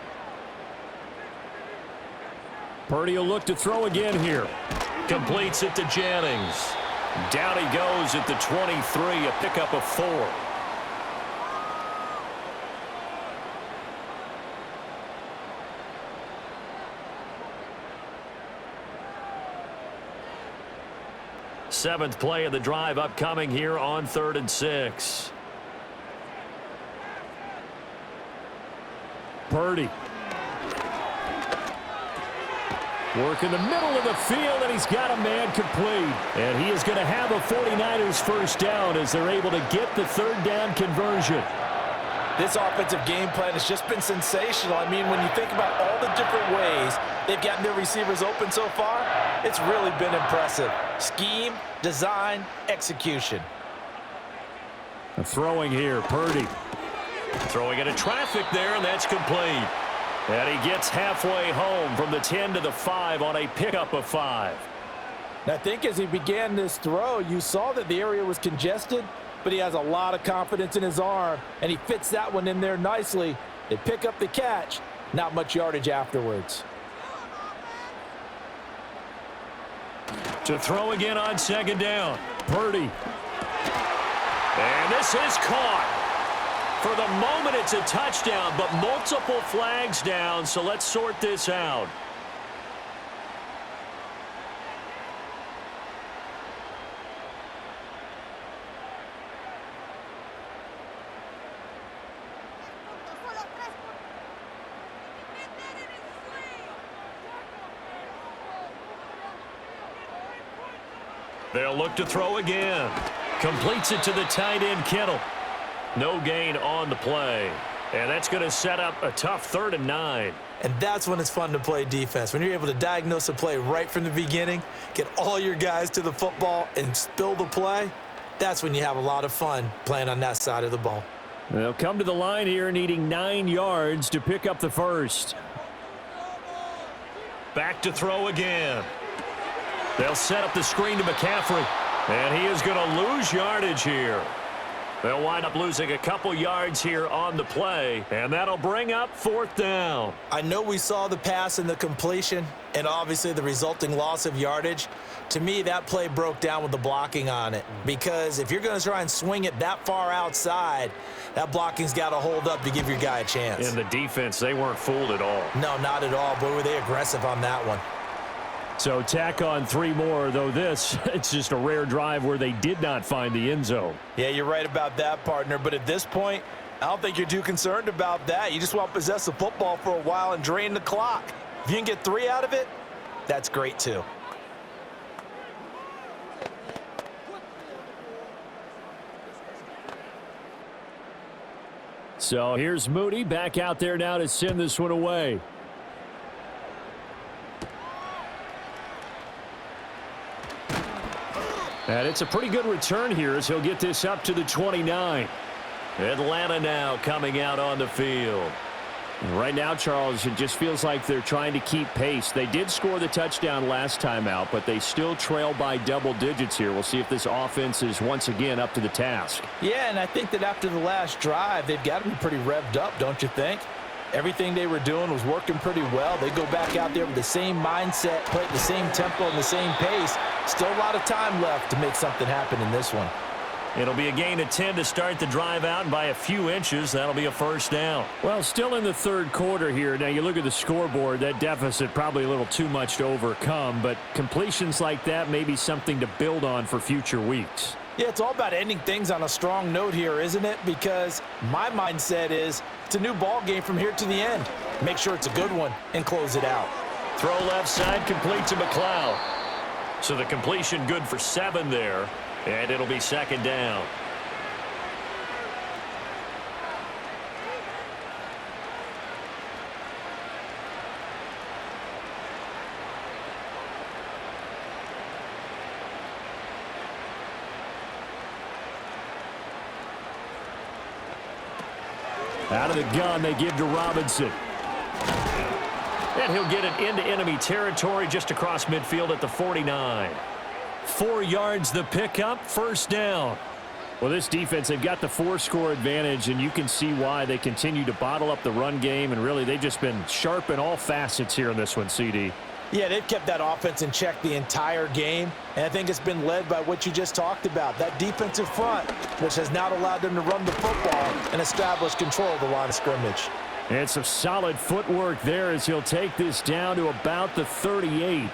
Purdy will look to throw again here. Completes it to Jennings. Down he goes at the 23, a pickup of 4. Seventh play of the drive upcoming here on 3rd and 6. Purdy. Work in the middle of the field, and he's got a man complete. And he is going to have a 49ers first down as they're able to get the third down conversion. This offensive game plan has just been sensational. I mean, when you think about all the different ways they've gotten their receivers open so far, it's really been impressive. Scheme, design, execution. Throwing here, Purdy. Throwing into traffic there, and that's complete. And he gets halfway home from the 10 to the 5 on a pickup of 5. And I think as he began this throw, you saw that the area was congested, but he has a lot of confidence in his arm, and he fits that one in there nicely. They pick up the catch, not much yardage afterwards. To throw again on 2nd down. Purdy. And this is caught. For the moment, it's a touchdown, but multiple flags down, so let's sort this out. They'll look to throw again. Completes it to the tight end, Kittle. No gain on the play. And that's going to set up a tough 3rd and 9. And that's when it's fun to play defense. When you're able to diagnose a play right from the beginning, get all your guys to the football and spill the play, that's when you have a lot of fun playing on that side of the ball. They'll come to the line here needing 9 yards to pick up the first. Back to throw again. They'll set up the screen to McCaffrey. And he is going to lose yardage here. They'll wind up losing a couple yards here on the play, and that'll bring up 4th down. I know we saw the pass and the completion and obviously the resulting loss of yardage. To me, that play broke down with the blocking on it, because if you're going to try and swing it that far outside, that blocking's got to hold up to give your guy a chance. In the defense, they weren't fooled at all. No, not at all. Boy, were they aggressive on that one. So tack on 3 more, though this, it's just a rare drive where they did not find the end zone. Yeah, you're right about that, partner. But at this point, I don't think you're too concerned about that. You just want to possess the football for a while and drain the clock. If you can get 3 out of it, that's great too. So here's Moody back out there now to send this one away. And it's a pretty good return here as he'll get this up to the 29. Atlanta now coming out on the field. And right now, Charles, it just feels like they're trying to keep pace. They did score the touchdown last time out, but they still trail by double digits here. We'll see if this offense is once again up to the task. Yeah, and I think that after the last drive, they've got to be pretty revved up, don't you think? Everything they were doing was working pretty well. They go back out there with the same mindset, play at the same tempo and the same pace. Still a lot of time left to make something happen in this one. It'll be a gain of 10 to start the drive out, and by a few inches, that'll be a first down. Well, still in the third quarter here. Now, you look at the scoreboard, that deficit probably a little too much to overcome, but completions like that may be something to build on for future weeks. Yeah, it's all about ending things on a strong note here, isn't it? Because my mindset is it's a new ball game from here to the end. Make sure it's a good one and close it out. Throw left side, complete to McLeod. So the completion good for 7 there, and it'll be 2nd down. Out of the gun, they give to Robinson. And he'll get it into enemy territory just across midfield at the 49. 4 yards the pickup, 1st down. Well, this defense, they've got the 4-score advantage, and you can see why they continue to bottle up the run game, and really they've just been sharp in all facets here in this one, CD. Yeah, they've kept that offense in check the entire game, and I think it's been led by what you just talked about, that defensive front, which has not allowed them to run the football and establish control of the line of scrimmage. And some solid footwork there as he'll take this down to about the 38.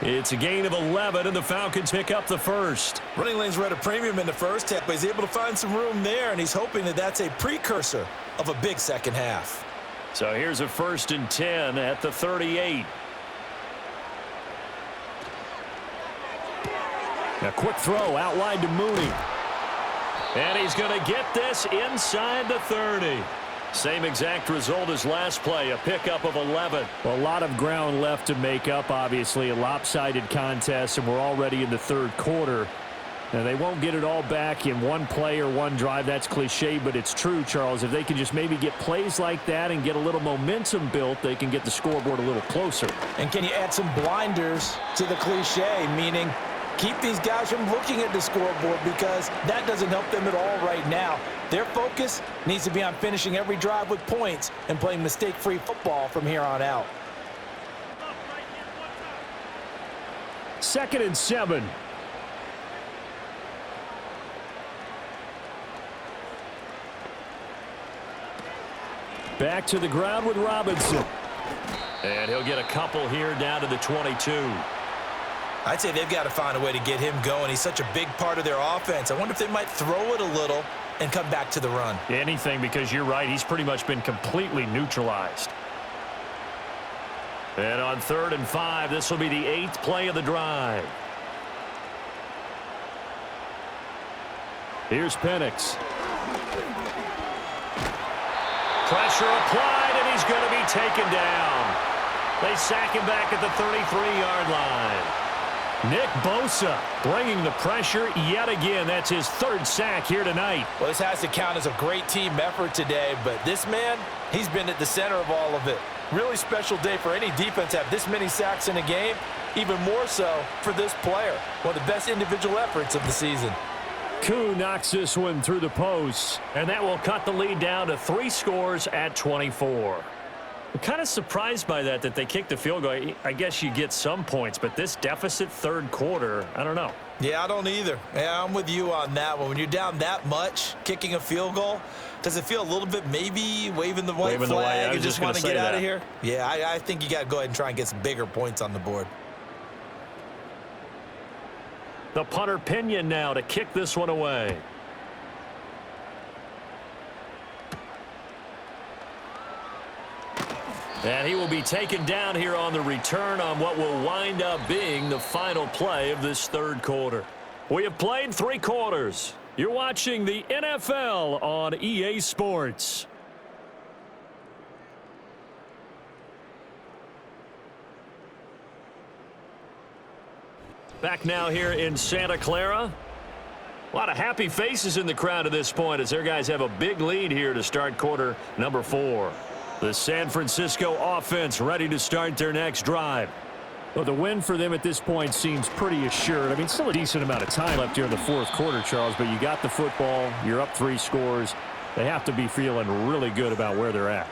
It's a gain of 11, and the Falcons pick up the 1st. Running lanes were at a premium in the first half, but he's able to find some room there, and he's hoping that that's a precursor of a big second half. So here's a 1st and 10 at the 38. A quick throw out wide to Mooney. And he's going to get this inside the 30. Same exact result as last play, a pickup of 11. Well, a lot of ground left to make up, obviously. A lopsided contest, and we're already in the 3rd quarter. And they won't get it all back in one play or one drive. That's cliche, but it's true, Charles. If they can just maybe get plays like that and get a little momentum built, they can get the scoreboard a little closer. And can you add some blinders to the cliche, meaning keep these guys from looking at the scoreboard, because that doesn't help them at all right now. Their focus needs to be on finishing every drive with points and playing mistake-free football from here on out. 2nd and 7. Back to the ground with Robinson. And he'll get a couple here down to the 22. I'd say they've got to find a way to get him going. He's such a big part of their offense. I wonder if they might throw it a little and come back to the run. Anything, because you're right, he's pretty much been completely neutralized. And on 3rd and 5, this will be the 8th play of the drive. Here's Penix. Pressure applied, and he's going to be taken down. They sack him back at the 33-yard line. Nick Bosa bringing the pressure yet again. That's his 3rd sack here tonight. Well, this has to count as a great team effort today, but this man, he's been at the center of all of it. Really special day for any defense to have this many sacks in a game, even more so for this player. One of the best individual efforts of the season. Koo knocks this one through the posts. And that will cut the lead down to 3 scores at 24. I'm kind of surprised by that they kicked the field goal. I guess you get some points, but this deficit 3rd quarter, I don't know. Yeah, I don't either. Yeah, I'm with you on that one. When you're down that much, kicking a field goal, does it feel a little bit maybe waving the white flag and just want to get out of here? Yeah, I think you got to go ahead and try and get some bigger points on the board. The punter Pinion now to kick this one away. And he will be taken down here on the return on what will wind up being the final play of this 3rd quarter. We have played 3 quarters. You're watching the NFL on EA Sports. Back now here in Santa Clara. A lot of happy faces in the crowd at this point as their guys have a big lead here to start quarter number 4. The San Francisco offense ready to start their next drive. Well, the win for them at this point seems pretty assured. I mean, still a decent amount of time left here in the 4th quarter, Charles, but you got the football. You're up 3 scores. They have to be feeling really good about where they're at.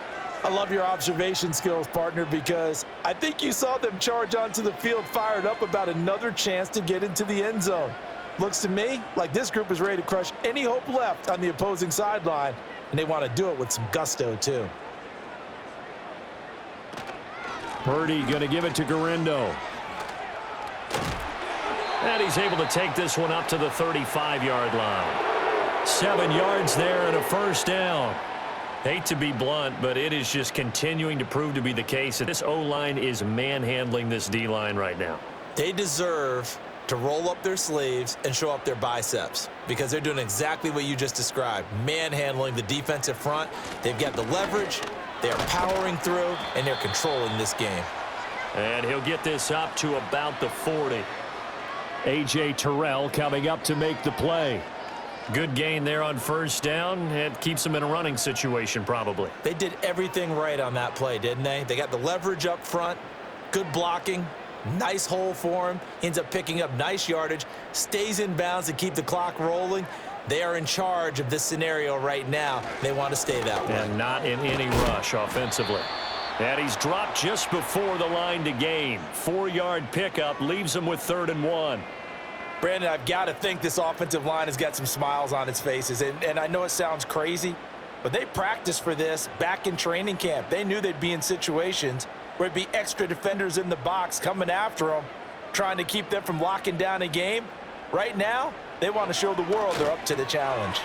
I love your observation skills, partner, because I think you saw them charge onto the field fired up about another chance to get into the end zone. Looks to me like this group is ready to crush any hope left on the opposing sideline, and they want to do it with some gusto, too. Purdy going to give it to Garindo. And he's able to take this one up to the 35-yard line. 7 yards there and a first down. Hate to be blunt, but it is just continuing to prove to be the case that this O-line is manhandling this D-line right now. They deserve to roll up their sleeves and show up their biceps because they're doing exactly what you just described, manhandling the defensive front. They've got the leverage, they're powering through, and they're controlling this game. And he'll get this up to about the 40. A.J. Terrell coming up to make the play. Good gain there on first down. It keeps them in a running situation probably. They did everything right on that play, didn't they? They got the leverage up front, good blocking, nice hole for him, ends up picking up nice yardage, stays in bounds to keep the clock rolling. They are in charge of this scenario right now. They want to stay that way. And not in any rush offensively. And he's dropped just before the line to gain. 4-yard pickup leaves him with 3rd and 1. Brandon, I've got to think this offensive line has got some smiles on its faces. And I know it sounds crazy, but they practiced for this back in training camp. They knew they'd be in situations where it'd be extra defenders in the box coming after them, trying to keep them from locking down a game. Right now, they want to show the world they're up to the challenge.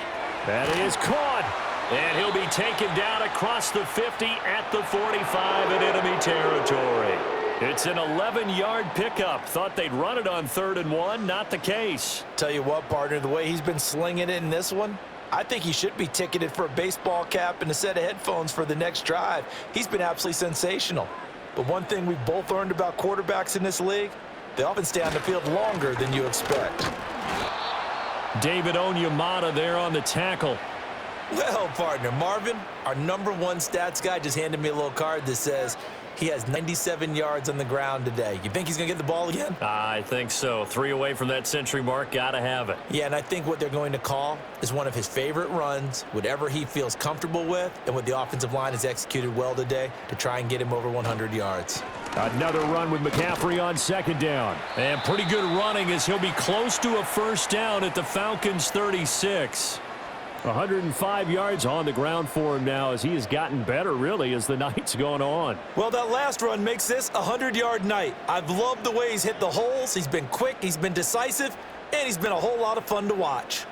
That is caught. And he'll be taken down across the 50 at the 45 in enemy territory. It's an 11-yard pickup. Thought they'd run it on 3rd and 1. Not the case. Tell you what, partner, the way he's been slinging it in this one, I think he should be ticketed for a baseball cap and a set of headphones for the next drive. He's been absolutely sensational. But one thing we've both learned about quarterbacks in this league, they often stay on the field longer than you expect. David Onyemata there on the tackle. Well, partner, Marvin, our #1 stats guy, just handed me a little card that says he has 97 yards on the ground today. You think he's going to get the ball again? I think so. 3 away from that century mark. Got to have it. Yeah, and I think what they're going to call is one of his favorite runs, whatever he feels comfortable with, and what the offensive line has executed well today to try and get him over 100 yards. Another run with McCaffrey on 2nd down. And pretty good running as he'll be close to a first down at the Falcons' 36. 105 yards on the ground for him now as he has gotten better, really, as the night's gone on. Well, that last run makes this a 100-yard night. I've loved the way he's hit the holes. He's been quick, he's been decisive, and he's been a whole lot of fun to watch.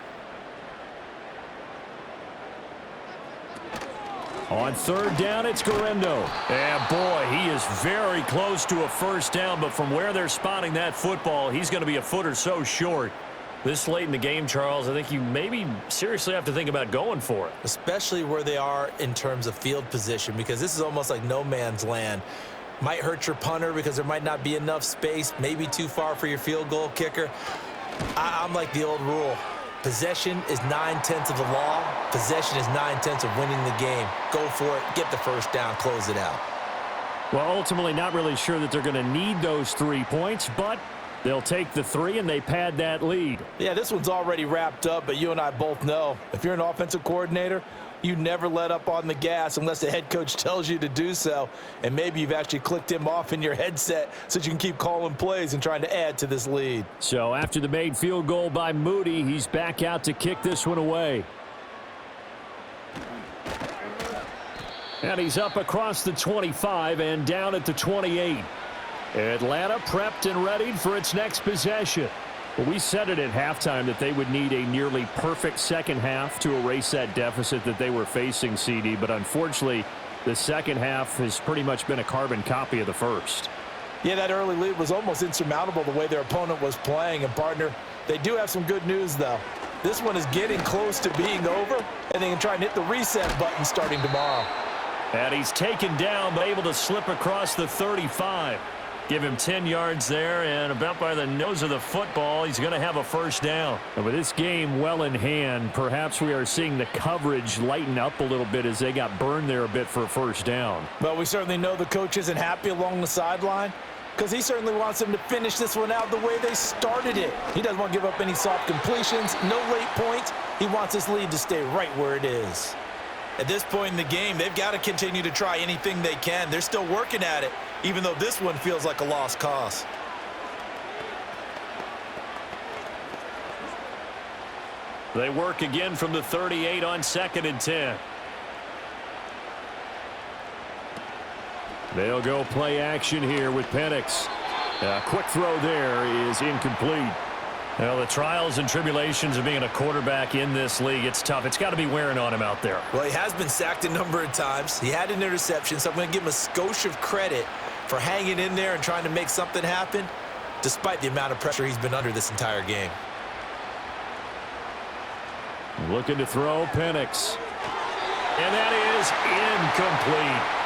On 3rd down, it's Garendo. And, boy, he is very close to a first down, but from where they're spotting that football, he's going to be a foot or so short. This late in the game, Charles, I think you maybe seriously have to think about going for it. Especially where they are in terms of field position, because this is almost like no man's land. Might hurt your punter because there might not be enough space, maybe too far for your field goal kicker. I'm like the old rule. Possession is 9/10 of the law. Possession is 9/10 of winning the game. Go for it, get the first down, close it out. Well, ultimately not really sure that they're going to need those 3 points, but they'll take the 3 and they pad that lead. Yeah, this one's already wrapped up, but you and I both know if you're an offensive coordinator, you never let up on the gas unless the head coach tells you to do so. And maybe you've actually clicked him off in your headset so that you can keep calling plays and trying to add to this lead. So after the made field goal by Moody, he's back out to kick this one away. And he's up across the 25 and down at the 28. Atlanta prepped and readied for its next possession. Well, we said it at halftime that they would need a nearly perfect second half to erase that deficit that they were facing, CD, but unfortunately, the second half has pretty much been a carbon copy of the first. Yeah, that early lead was almost insurmountable the way their opponent was playing. And, partner, they do have some good news, though. This one is getting close to being over, and they can try and hit the reset button starting tomorrow. And he's taken down, but able to slip across the 35. Give him 10 yards there, and about by the nose of the football, he's going to have a first down. And with this game well in hand, perhaps we are seeing the coverage lighten up a little bit as they got burned there a bit for a first down. But we certainly know the coach isn't happy along the sideline because he certainly wants them to finish this one out the way they started it. He doesn't want to give up any soft completions, no late points. He wants this lead to stay right where it is. At this point in the game, they've got to continue to try anything they can. They're still working at it, even though this one feels like a lost cause. They work again from the 38 on 2nd and 10. They'll go play action here with Penix. A quick throw there is incomplete. Well, the trials and tribulations of being a quarterback in this league, it's tough. It's got to be wearing on him out there. Well, he has been sacked a number of times. He had an interception, so I'm going to give him a skosh of credit for hanging in there and trying to make something happen, despite the amount of pressure he's been under this entire game. Looking to throw, Penix. And that is incomplete.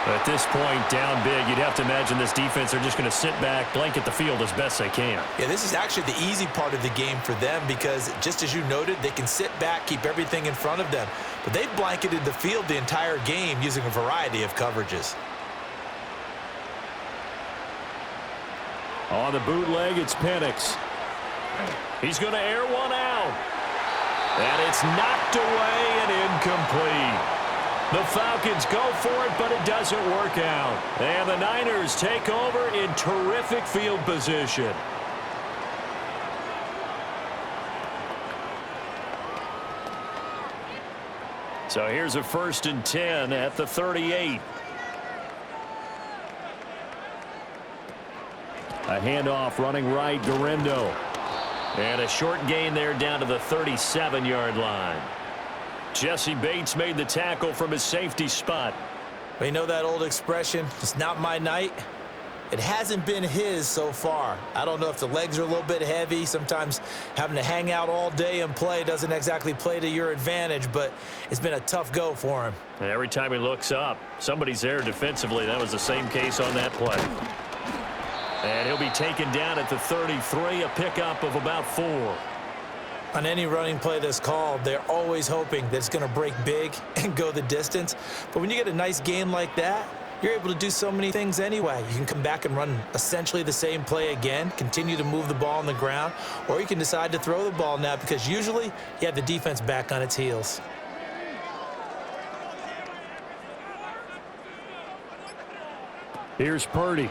At this point, down big, you'd have to imagine this defense are just going to sit back, blanket the field as best they can. Yeah, this is actually the easy part of the game for them because, just as you noted, they can sit back, keep everything in front of them. But they've blanketed the field the entire game using a variety of coverages. On the bootleg, it's Penix. He's going to air one out. And it's knocked away and incomplete. The Falcons go for it, but it doesn't work out. And the Niners take over in terrific field position. So here's a 1st and 10 at the 38. A handoff running right, Durendo. And a short gain there down to the 37-yard line. Jesse Bates made the tackle from his safety spot. Well, you know that old expression, it's not my night? It hasn't been his so far. I don't know if the legs are a little bit heavy. Sometimes having to hang out all day and play doesn't exactly play to your advantage, but it's been a tough go for him. And every time he looks up, somebody's there defensively. That was the same case on that play. And he'll be taken down at the 33, a pickup of about 4. On any running play that's called, they're always hoping that it's going to break big and go the distance. But when you get a nice game like that, you're able to do so many things anyway. You can come back and run essentially the same play again, continue to move the ball on the ground, or you can decide to throw the ball now because usually you have the defense back on its heels. Here's Purdy.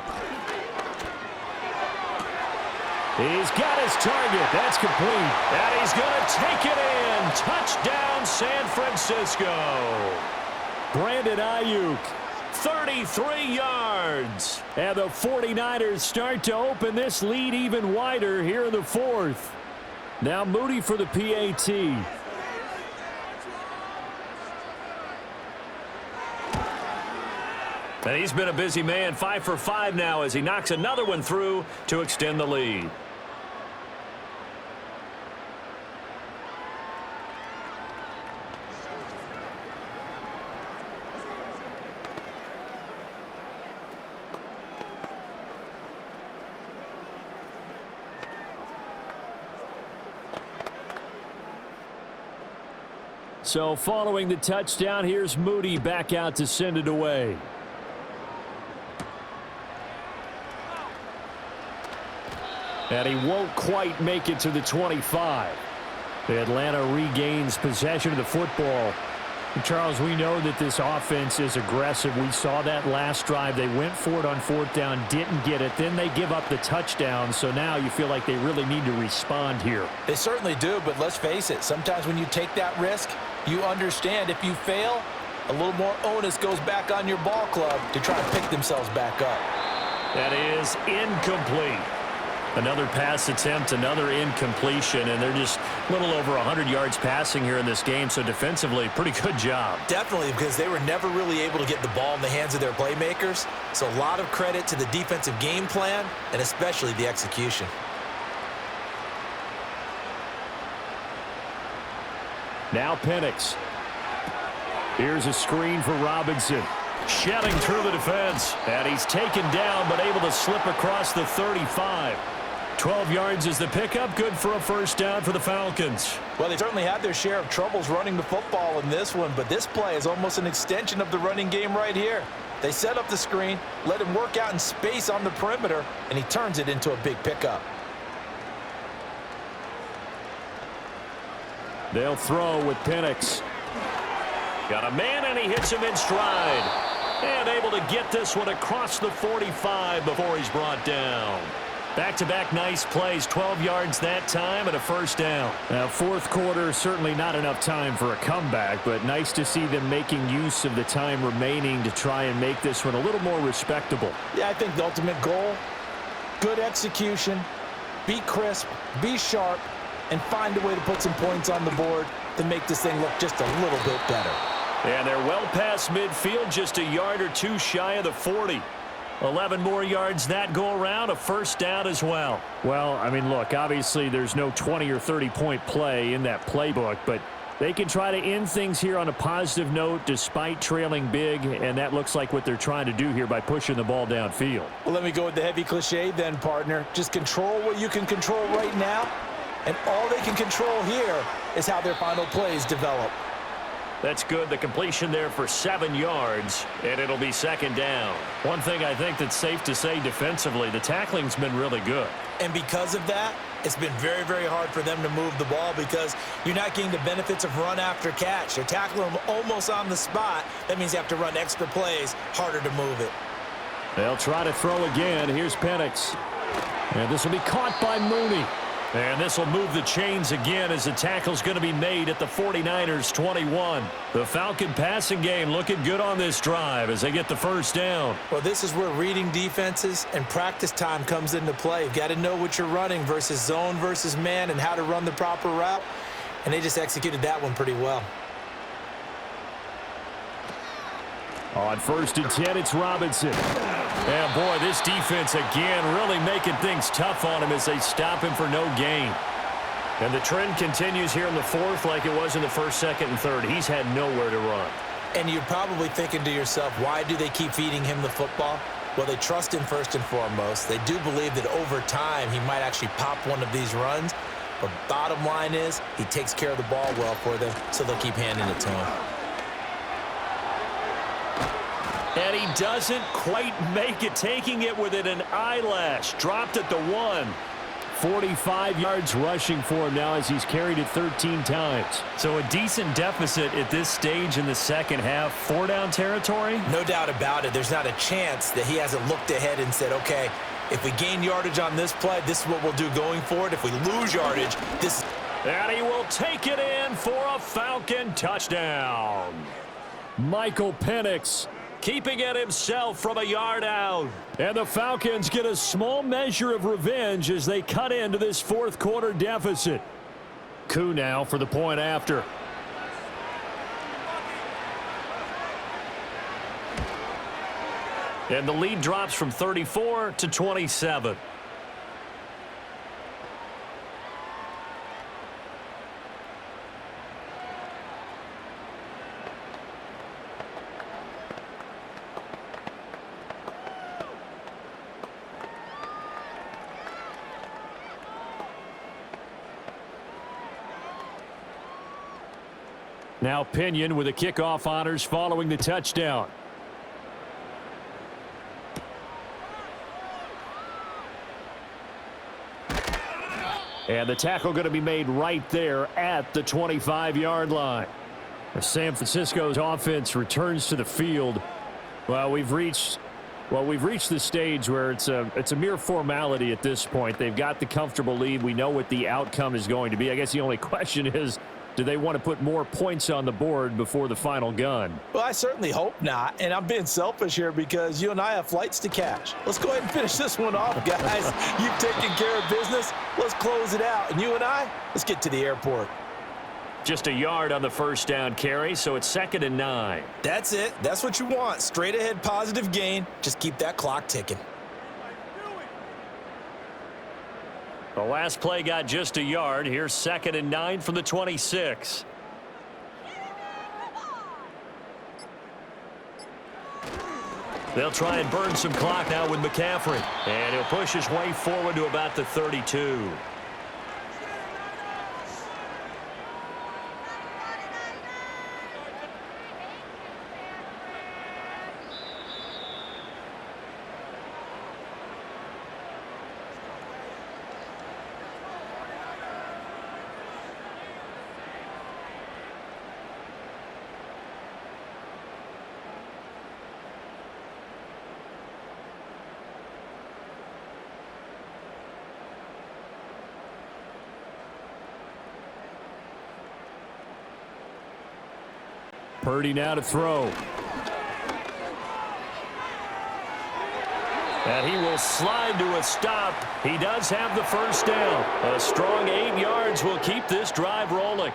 He's got his target. That's complete. And he's going to take it in. Touchdown, San Francisco. Brandon Ayuk. 33 yards. And the 49ers start to open this lead even wider here in the 4th. Now Moody for the PAT. And he's been a busy man, 5 for 5 now as he knocks another one through to extend the lead. So following the touchdown, here's Moody back out to send it away. And he won't quite make it to the 25. Atlanta regains possession of the football. And Charles, we know that this offense is aggressive. We saw that last drive. They went for it on 4th down, didn't get it. Then they give up the touchdown. So now you feel like they really need to respond here. They certainly do, but let's face it. Sometimes when you take that risk, you understand if you fail, a little more onus goes back on your ball club to try and pick themselves back up. That is incomplete. Another pass attempt, another incompletion, and they're just a little over 100 yards passing here in this game, so defensively, pretty good job. Definitely, because they were never really able to get the ball in the hands of their playmakers, so a lot of credit to the defensive game plan and especially the execution. Now Penix. Here's a screen for Robinson. Shedding through the defense, and he's taken down but able to slip across the 35. 12 yards is the pickup, good for a 1st down for the Falcons. Well, they certainly had their share of troubles running the football in this one, but this play is almost an extension of the running game right here. They set up the screen, let him work out in space on the perimeter, and he turns it into a big pickup. They'll throw with Penix. Got a man, and he hits him in stride. And able to get this one across the 45 before he's brought down. Back-to-back nice plays, 12 yards that time and a 1st down. Now, 4th quarter, certainly not enough time for a comeback, but nice to see them making use of the time remaining to try and make this one a little more respectable. Yeah, I think the ultimate goal, good execution, be crisp, be sharp, and find a way to put some points on the board to make this thing look just a little bit better. And they're well past midfield, just a yard or two shy of the 40. 11 more yards that go around, a first down as well. Well, I mean, look, obviously there's no 20 or 30-point play in that playbook, but they can try to end things here on a positive note despite trailing big, and that looks like what they're trying to do here by pushing the ball downfield. Well, let me go with the heavy cliche then, partner. Just control what you can control right now, and all they can control here is how their final plays develop. That's good. The completion there for 7 yards, and it'll be second down. One thing I think that's safe to say defensively, the tackling's been really good. And because of that, it's been very, very hard for them to move the ball because you're not getting the benefits of run after catch. They're tackling them almost on the spot. That means you have to run extra plays, harder to move it. They'll try to throw again. Here's Penix. And this will be caught by Mooney. And this will move the chains again as the tackle's going to be made at the 49ers 21. The Falcon passing game looking good on this drive as they get the first down. Well, this is where reading defenses and practice time comes into play. You've got to know what you're running versus zone versus man and how to run the proper route. And they just executed that one pretty well. On 1st and 10, it's Robinson. And boy, this defense again really making things tough on him as they stop him for no gain. And the trend continues here in the 4th like it was in the 1st, 2nd, and 3rd. He's had nowhere to run. And you're probably thinking to yourself, why do they keep feeding him the football? Well, they trust him first and foremost. They do believe that over time he might actually pop one of these runs. But bottom line is he takes care of the ball well for them, so they'll keep handing it to him. And he doesn't quite make it, taking it within an eyelash. Dropped at the 1. 45 yards rushing for him now as he's carried it 13 times. So a decent deficit at this stage in the second half. 4-down territory? No doubt about it. There's not a chance that he hasn't looked ahead and said, okay, if we gain yardage on this play, this is what we'll do going forward. If we lose yardage, this is... And he will take it in for a Falcon touchdown. Michael Penix keeping it himself from a yard out. And the Falcons get a small measure of revenge as they cut into this 4th quarter deficit. Koo now for the point after. And the lead drops from 34 to 27. Now Pinion with the kickoff honors following the touchdown. And the tackle going to be made right there at the 25-yard line. As San Francisco's offense returns to the field, well, we've reached the stage where it's a mere formality at this point. They've got the comfortable lead. We know what the outcome is going to be. I guess the only question is, do they want to put more points on the board before the final gun? Well, I certainly hope not, and I'm being selfish here because you and I have flights to catch. Let's go ahead and finish this one off, guys. You've taken care of business. Let's close it out, and you and I, let's get to the airport. Just a yard on the first down carry, so it's 2nd and 9. That's it. That's what you want. Straight ahead positive gain. Just keep that clock ticking. The last play got just a yard. Here's 2nd and 9 from the 26. They'll try and burn some clock now with McCaffrey. And he'll push his way forward to about the 32. Purdy now to throw. And he will slide to a stop. He does have the first down. A strong 8 yards will keep this drive rolling.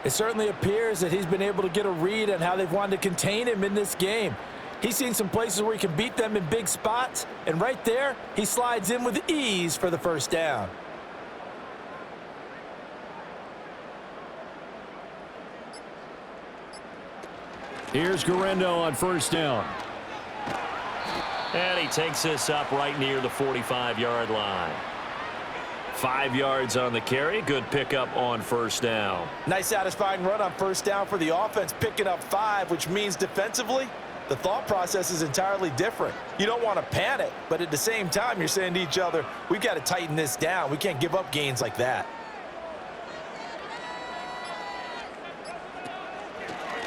It certainly appears that he's been able to get a read on how they've wanted to contain him in this game. He's seen some places where he can beat them in big spots, and right there, he slides in with ease for the first down. Here's Guerrero on first down. And he takes this up right near the 45-yard line. 5 yards on the carry. Good pickup on first down. Nice satisfying run on first down for the offense, picking up 5, which means defensively, the thought process is entirely different. You don't want to panic, but at the same time, you're saying to each other, we've got to tighten this down. We can't give up gains like that.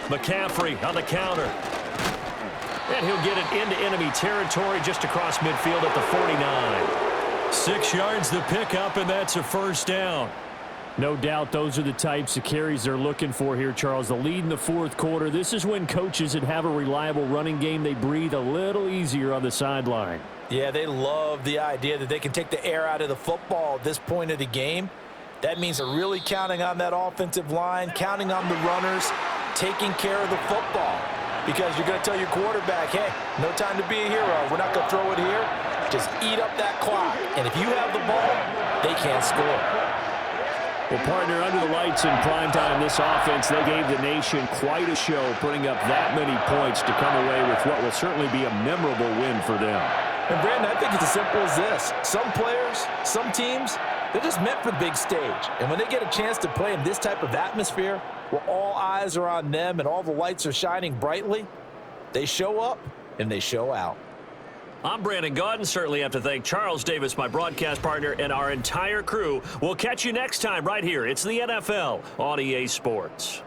McCaffrey on the counter. And he'll get it into enemy territory just across midfield at the 49. 6 yards the pickup, and that's a first down. No doubt those are the types of carries they're looking for here, Charles. The lead in the fourth quarter. This is when coaches that have a reliable running game, they breathe a little easier on the sideline. Yeah, they love the idea that they can take the air out of the football at this point of the game. That means they're really counting on that offensive line, counting on the runners, taking care of the football. Because you're going to tell your quarterback, hey, no time to be a hero. We're not going to throw it here. Just eat up that clock. And if you have the ball, they can't score. Well, partner, under the lights in primetime, this offense, they gave the nation quite a show, putting up that many points to come away with what will certainly be a memorable win for them. And, Brandon, I think it's as simple as this. Some players, some teams, they're just meant for the big stage. And when they get a chance to play in this type of atmosphere, where all eyes are on them and all the lights are shining brightly, they show up and they show out. I'm Brandon Gaudin. Certainly have to thank Charles Davis, my broadcast partner, and our entire crew. We'll catch you next time right here. It's the NFL on EA Sports.